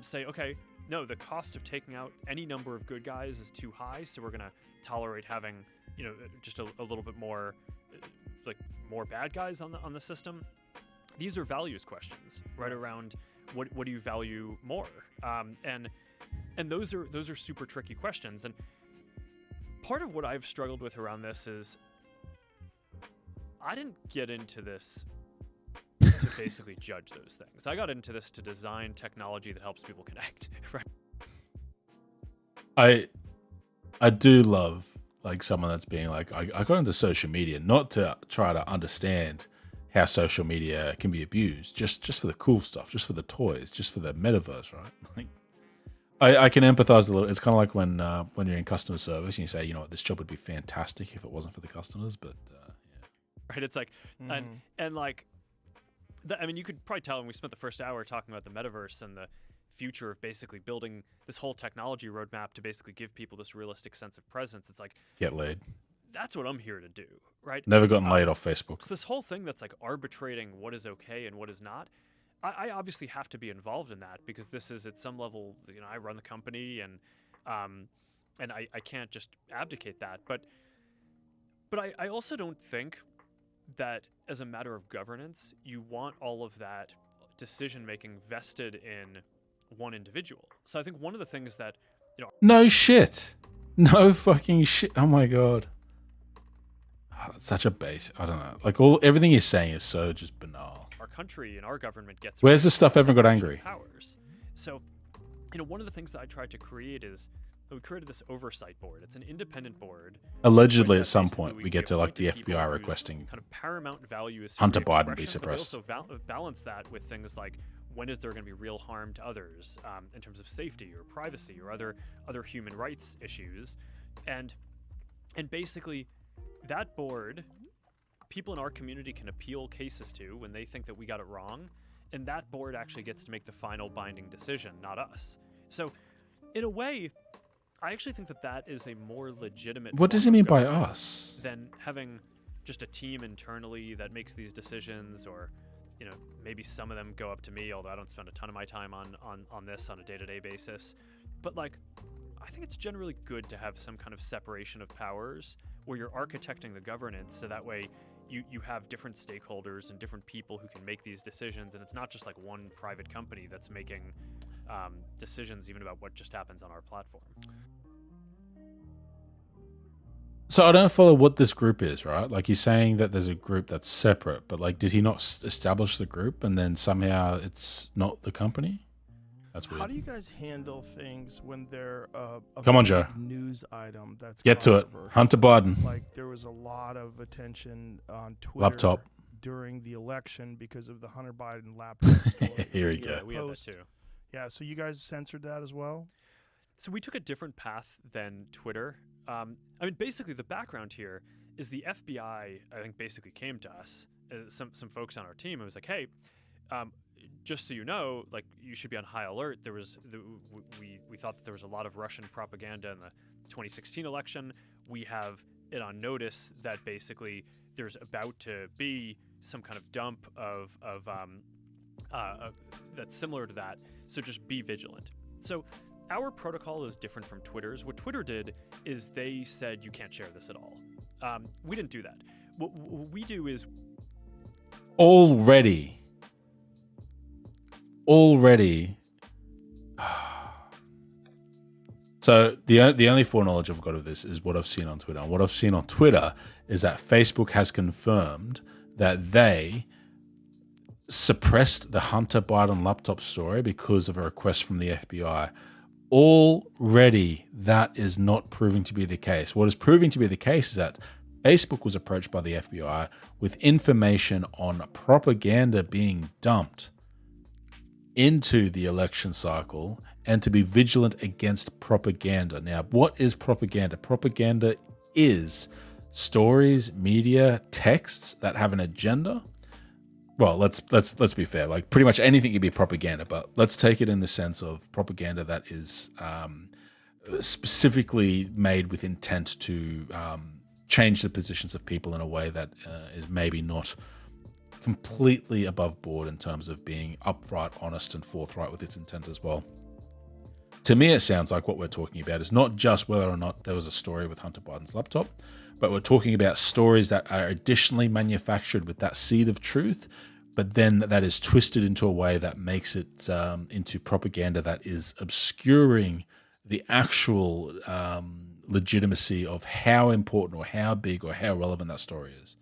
say, okay, no, the cost of taking out any number of good guys is too high, so we're going to tolerate having just a little bit more more bad guys on the system. These are values questions, right? Around what do you value more, and those are super tricky questions. And part of what I've struggled with around this is I didn't get into this to basically judge those things. I got into this to design technology that helps people connect, right? I do love like someone that's being like, I got into social media not to try to understand how social media can be abused, just for the cool stuff, just for the toys, just for the metaverse, right? Like, I can empathize a little. It's kind of like when you're in customer service and you say, this job would be fantastic if it wasn't for the customers, but yeah. Right. It's like, and like, I mean, you could probably tell when we spent the first hour talking about the metaverse and the future of basically building this whole technology roadmap to basically give people this realistic sense of presence. It's like, get laid. That's what I'm here to do, right? Never gotten laid off Facebook. So this whole thing that's like arbitrating what is okay and what is not, I obviously have to be involved in that, because this is at some level, I run the company, and I can't just abdicate that. But I also don't think that as a matter of governance, you want all of that decision making vested in one individual. So I think one of the things that no shit, no fucking shit. Oh my god. It's such a base. I don't know. Like everything you're saying is so just banal. Our country and our government gets. Where's this stuff ever got angry? Powers. So, one of the things that I tried to create is we created this oversight board. It's an independent board. Allegedly, at some point, we get to like the FBI requesting kind of paramount value is Hunter Biden be suppressed. But also balance that with things like, when is there going to be real harm to others in terms of safety or privacy or other human rights issues, and basically. That board, people in our community can appeal cases to when they think that we got it wrong, and that board actually gets to make the final binding decision, not us. So, in a way, I actually think that is a more legitimate. What does he mean by us? Than having just a team internally that makes these decisions, or maybe some of them go up to me, although I don't spend a ton of my time on this on a day-to-day basis. But like, I think it's generally good to have some kind of separation of powers, where you're architecting the governance, so that way you have different stakeholders and different people who can make these decisions, and it's not just like one private company that's making decisions even about what just happens on our platform. So I don't follow what this group is, right? Like, he's saying that there's a group that's separate, but like, did he not establish the group and then somehow it's not the company? That's weird. How do you guys handle things when they're a Come on, Joe. news item that's get to it? Hunter Biden. Like, there was a lot of attention on Twitter during the election because of the Hunter Biden laptop story. Here we go. Yeah, we have that too. Yeah, so you guys censored that as well? So we took a different path than Twitter. I mean, basically, the background here is the FBI, I think, basically came to us, some folks on our team, and was like, hey, just so you know, like, you should be on high alert. We thought that there was a lot of Russian propaganda in the 2016 election. We have it on notice that basically there's about to be some kind of dump of that's similar to that. So just be vigilant. So our protocol is different from Twitter's. What Twitter did is they said you can't share this at all. We didn't do that. What we do is already. So the only foreknowledge I've got of this is what I've seen on Twitter. And what I've seen on Twitter is that Facebook has confirmed that they suppressed the Hunter Biden laptop story because of a request from the FBI. Already, that is not proving to be the case. What is proving to be the case is that Facebook was approached by the FBI with information on propaganda being dumped into the election cycle and to be vigilant against propaganda. Now, what is propaganda? Propaganda is stories, media, texts that have an agenda. Well, let's be fair. Like, pretty much anything can be propaganda, but let's take it in the sense of propaganda that is specifically made with intent to change the positions of people in a way that is maybe not completely above board in terms of being upfront, honest, and forthright with its intent as well. To me, it sounds like what we're talking about is not just whether or not there was a story with Hunter Biden's laptop, but we're talking about stories that are additionally manufactured with that seed of truth, but then that is twisted into a way that makes it into propaganda that is obscuring the actual legitimacy of how important or how big or how relevant that story is.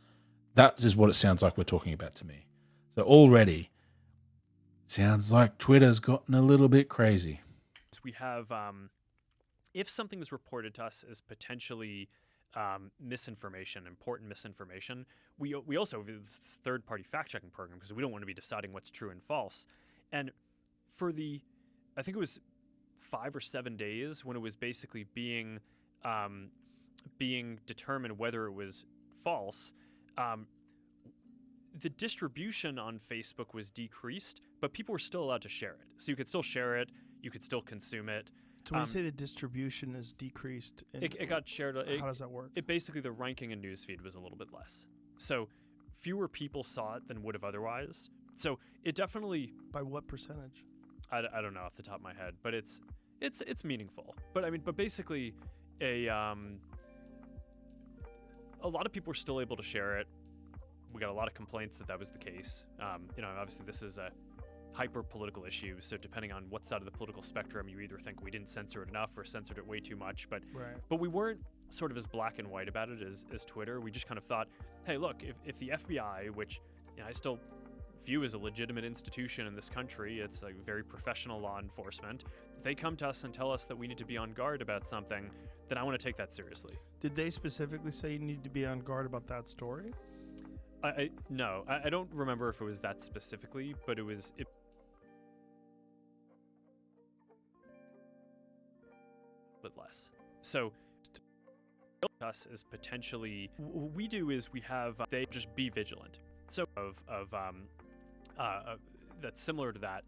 That is what it sounds like we're talking about to me. So already, sounds like Twitter's gotten a little bit crazy. We have, if something is reported to us as potentially misinformation, important misinformation, we also have this third-party fact-checking program because we don't want to be deciding what's true and false. And for I think it was 5 or 7 days when it was basically being determined whether it was false, the distribution on Facebook was decreased, but people were still allowed to share it. So you could still share it, you could still consume it. So when you say the distribution is decreased, it got shared. How does that work? It basically, the ranking in newsfeed was a little bit less. So fewer people saw it than would have otherwise. So it definitely... By what percentage? I don't know off the top of my head, but it's meaningful. But I mean, basically a lot of people were still able to share it. We got a lot of complaints that was the case. Obviously this is a hyper-political issue, so depending on what side of the political spectrum, you either think we didn't censor it enough or censored it way too much, but we weren't sort of as black and white about it as Twitter. We just kind of thought, hey, look, if the FBI, which I still view as a legitimate institution in this country, it's like very professional law enforcement, if they come to us and tell us that we need to be on guard about something, then I want to take that seriously. Did they specifically say you need to be on guard about that story? No, I don't remember if it was that specifically, but it bit less. So us is potentially, what we do is we have they just be vigilant. So that's similar to that.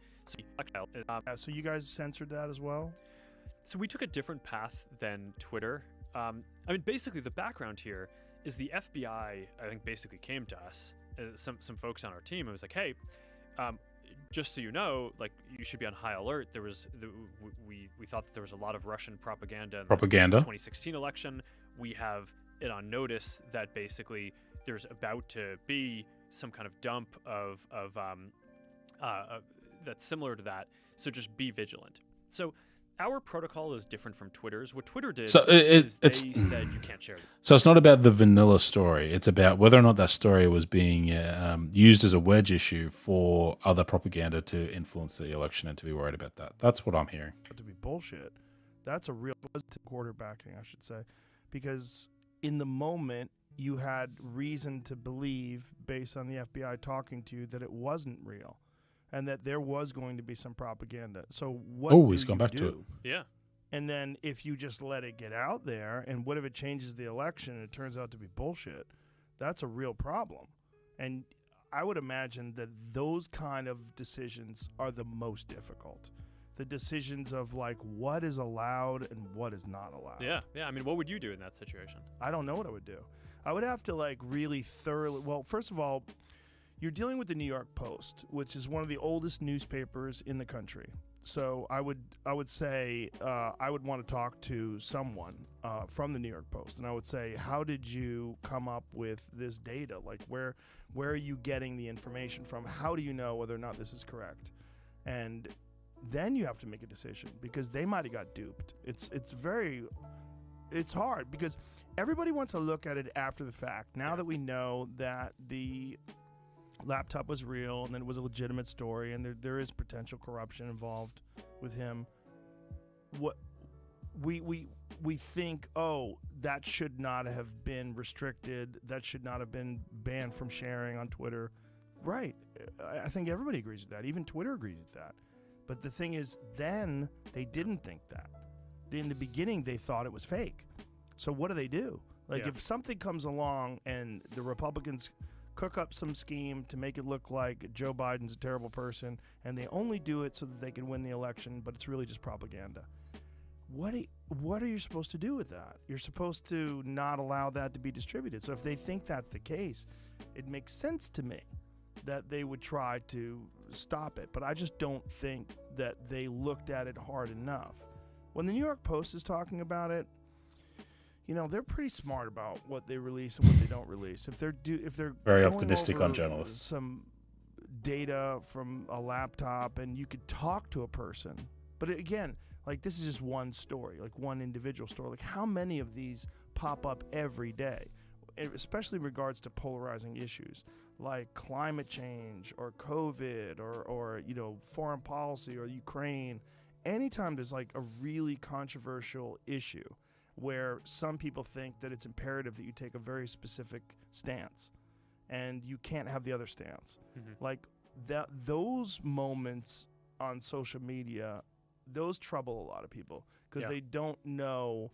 So you guys censored that as well? So we took a different path than Twitter. I mean, basically the background here is the FBI, I think, basically came to us, some folks on our team, and was like, hey, just so you know, like, you should be on high alert. We thought that there was a lot of Russian propaganda in the 2016 election. We have it on notice that basically there's about to be some kind of dump of that's similar to that. So just be vigilant. So our protocol is different from Twitter's. What Twitter did is they said you can't share it. So it's not about the vanilla story. It's about whether or not that story was being used as a wedge issue for other propaganda to influence the election and to be worried about that. That's what I'm hearing. To be bullshit. That's a real quarterbacking, I should say. Because in the moment, you had reason to believe, based on the FBI talking to you, that it wasn't real. And that there was going to be some propaganda. So what? He's gone back to it. Yeah. And then if you just let it get out there, and what if it changes the election and it turns out to be bullshit? That's a real problem. And I would imagine that those kind of decisions are the most difficult. The decisions of like what is allowed and what is not allowed. Yeah. I mean, what would you do in that situation? I don't know what I would do. I would have to like really thoroughly. Well, first of all, you're dealing with the New York Post, which is one of the oldest newspapers in the country. So I would say I would want to talk to someone from the New York Post, and I would say, how did you come up with this data? Like, where are you getting the information from? How do you know whether or not this is correct? And then you have to make a decision, because they might have got duped. It's hard because everybody wants to look at it after the fact. Now that we know that the laptop was real and then it was a legitimate story and there is potential corruption involved with him, what we think, oh, that should not have been restricted, that should not have been banned from sharing on Twitter. Right. I think everybody agrees with that. Even Twitter agrees with that. But the thing is, then they didn't think that. In the beginning, they thought it was fake. So what do? Like, if something comes along and the Republicans cook up some scheme to make it look like Joe Biden's a terrible person, and they only do it so that they can win the election, but it's really just propaganda. What are you supposed to do with that? You're supposed to not allow that to be distributed. So if they think that's the case, it makes sense to me that they would try to stop it. But I just don't think that they looked at it hard enough. When the New York Post is talking about it, you know, they're pretty smart about what they release and what they don't release. If they're very going optimistic over on journalists, some data from a laptop, and you could talk to a person, but again, like, this is just one story, like one individual story. Like, how many of these pop up every day, especially in regards to polarizing issues like climate change or COVID or you know, foreign policy or Ukraine. Anytime there's like a really controversial issue where some people think that it's imperative that you take a very specific stance and you can't have the other stance. Mm-hmm. Like those moments on social media, those trouble a lot of people because they don't know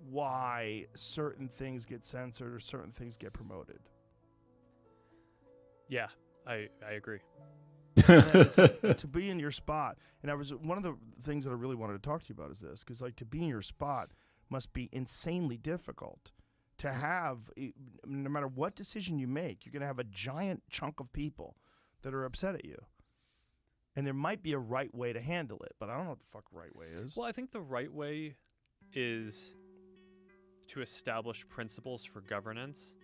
why certain things get censored or certain things get promoted. Yeah, I agree. To be in your spot, and one of the things that I really wanted to talk to you about is this, because like to be in your spot must be insanely difficult. To have, no matter what decision you make, you're going to have a giant chunk of people that are upset at you. And there might be a right way to handle it, but I don't know what the fuck right way is. Well, I think the right way is to establish principles for governance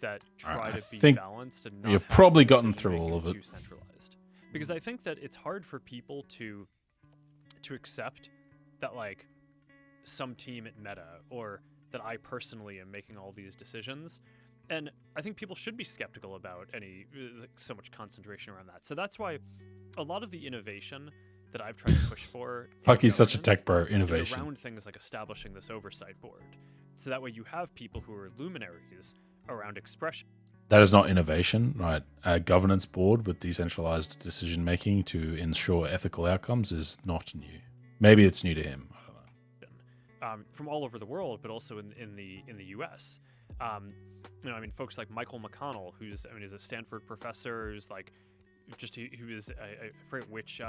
that try to be balanced and not you've probably gotten through all of it. Too centralized. Because I think that it's hard for people to accept that like some team at Meta or that I personally am making all these decisions. And I think people should be skeptical about so much concentration around that. So that's why a lot of the innovation that I've tried to push for fuck, he's such a tech bro. Innovation is around things like establishing this oversight board. So that way you have people who are luminaries around expression. That is not innovation, right? A governance board with decentralized decision making to ensure ethical outcomes is not new. Maybe it's new to him. I don't know. From all over the world, but also in the U.S. You know, I mean, folks like Michael McConnell, who's a Stanford professor, who's like, who is I forget which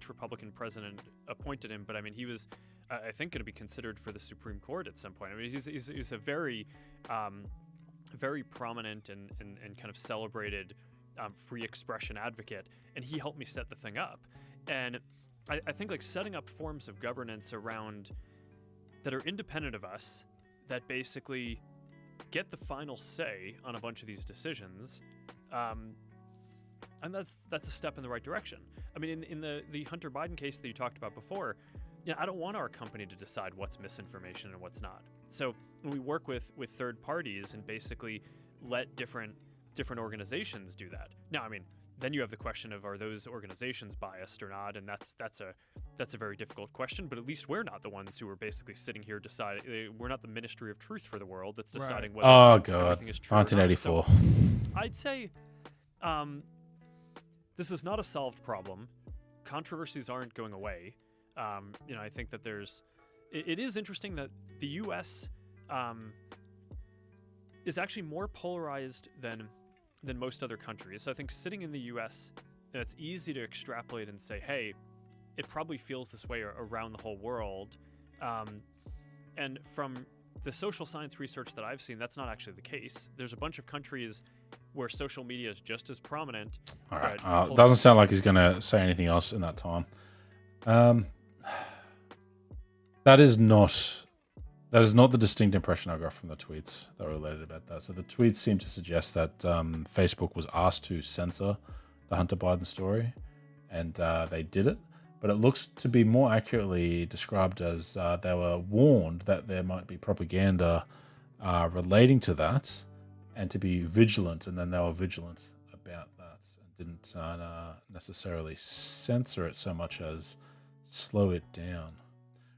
Republican president appointed him, but I mean, he was, I think, going to be considered for the Supreme Court at some point. I mean, he's a very very prominent and kind of celebrated free expression advocate, and he helped me set the thing up. And I think like setting up forms of governance around that are independent of us, that basically get the final say on a bunch of these decisions, and that's a step in the right direction. I mean, in the Hunter Biden case that you talked about before, I don't want our company to decide what's misinformation and what's not. So when we work with third parties and basically let different organizations do that. Now, I mean, then you have the question of, are those organizations biased or not? And that's a very difficult question. But at least we're not the ones who are basically sitting here deciding. We're not the Ministry of Truth for the world that's deciding whether everything is true. 1984. Or not. So I'd say this is not a solved problem. Controversies aren't going away. I think that it is interesting that the U.S. Is actually more polarized than most other countries. So I think sitting in the U.S., it's easy to extrapolate and say, hey, it probably feels this way around the whole world. And from the social science research that I've seen, that's not actually the case. There's a bunch of countries where social media is just as prominent. All right. Doesn't sound like he's going to say anything else in that time. That is not the distinct impression I got from the tweets that were related about that. So the tweets seem to suggest that Facebook was asked to censor the Hunter Biden story, and they did it. But it looks to be more accurately described as they were warned that there might be propaganda relating to that, and to be vigilant, and then they were vigilant about that and didn't necessarily censor it so much as slow it down,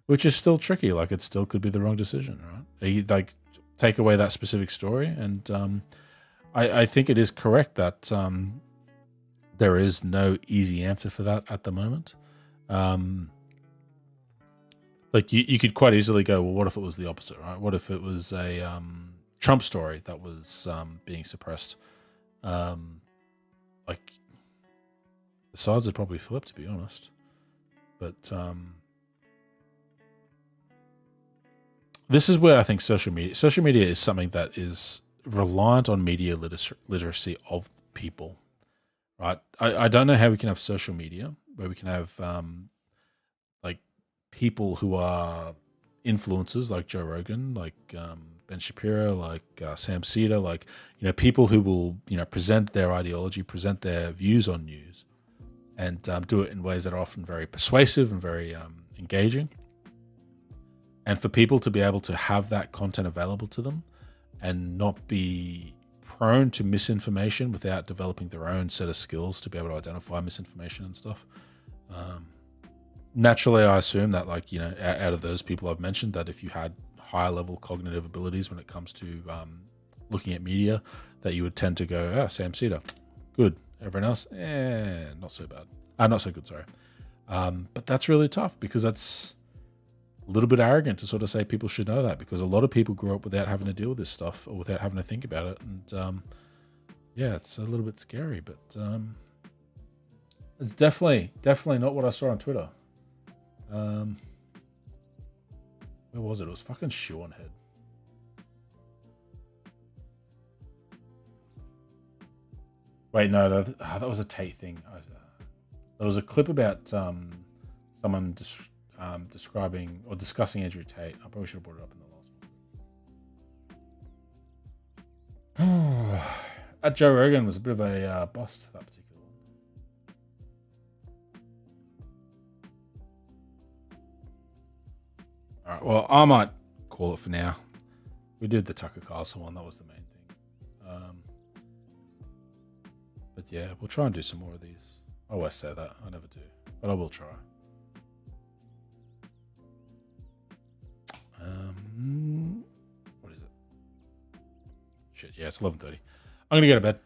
which is still tricky. Like, it still could be the wrong decision, right? You, like, take away that specific story, and I think it is correct that there is no easy answer for that at the moment. Like, you could quite easily go, well, what if it was the opposite, right? What if it was a Trump story that was being suppressed? Like, the sides would probably flip, to be honest. But this is where I think social media is something that is reliant on media literacy of people, right? I don't know how we can have social media where we can have like people who are influencers like Joe Rogan, like Ben Shapiro, like Sam Cedar, like, people who will, present their ideology, present their views on news, and do it in ways that are often very persuasive and very engaging. And for people to be able to have that content available to them and not be prone to misinformation without developing their own set of skills to be able to identify misinformation and stuff. Naturally, I assume that, like, out of those people I've mentioned, that if you had higher level cognitive abilities when it comes to looking at media, that you would tend to go, Sam Cedar, good. Everyone else, not so bad. Not so good, sorry. But that's really tough, because that's a little bit arrogant to sort of say people should know that, because a lot of people grew up without having to deal with this stuff or without having to think about it. And it's a little bit scary, but it's definitely not what I saw on Twitter. Where was it? It was fucking Seanhead. Wait, no, that was a Tate thing. There was a clip about someone describing or discussing Andrew Tate. I probably should have brought it up in the last one. That Joe Rogan was a bit of a bust, that particular one. All right, well, I might call it for now. We did the Tucker Carlson one. That was the main thing. But yeah, we'll try and do some more of these. I always say that. I never do. But I will try. What is it? Shit, yeah, it's 11:30. I'm going to go to bed.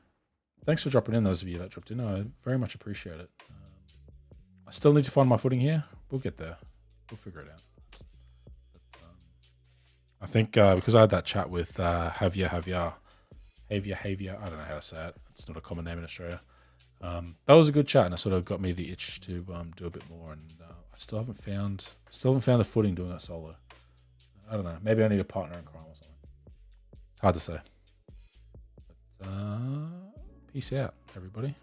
Thanks for dropping in, those of you that dropped in. I very much appreciate it. I still need to find my footing here. We'll get there. We'll figure it out. But, I think because I had that chat with Javier, I don't know how to say it. It's not a common name in Australia. That was a good chat, and it sort of got me the itch to do a bit more. And I still haven't found the footing doing it solo. I don't know. Maybe I need a partner in crime or something. It's hard to say. But peace out, everybody.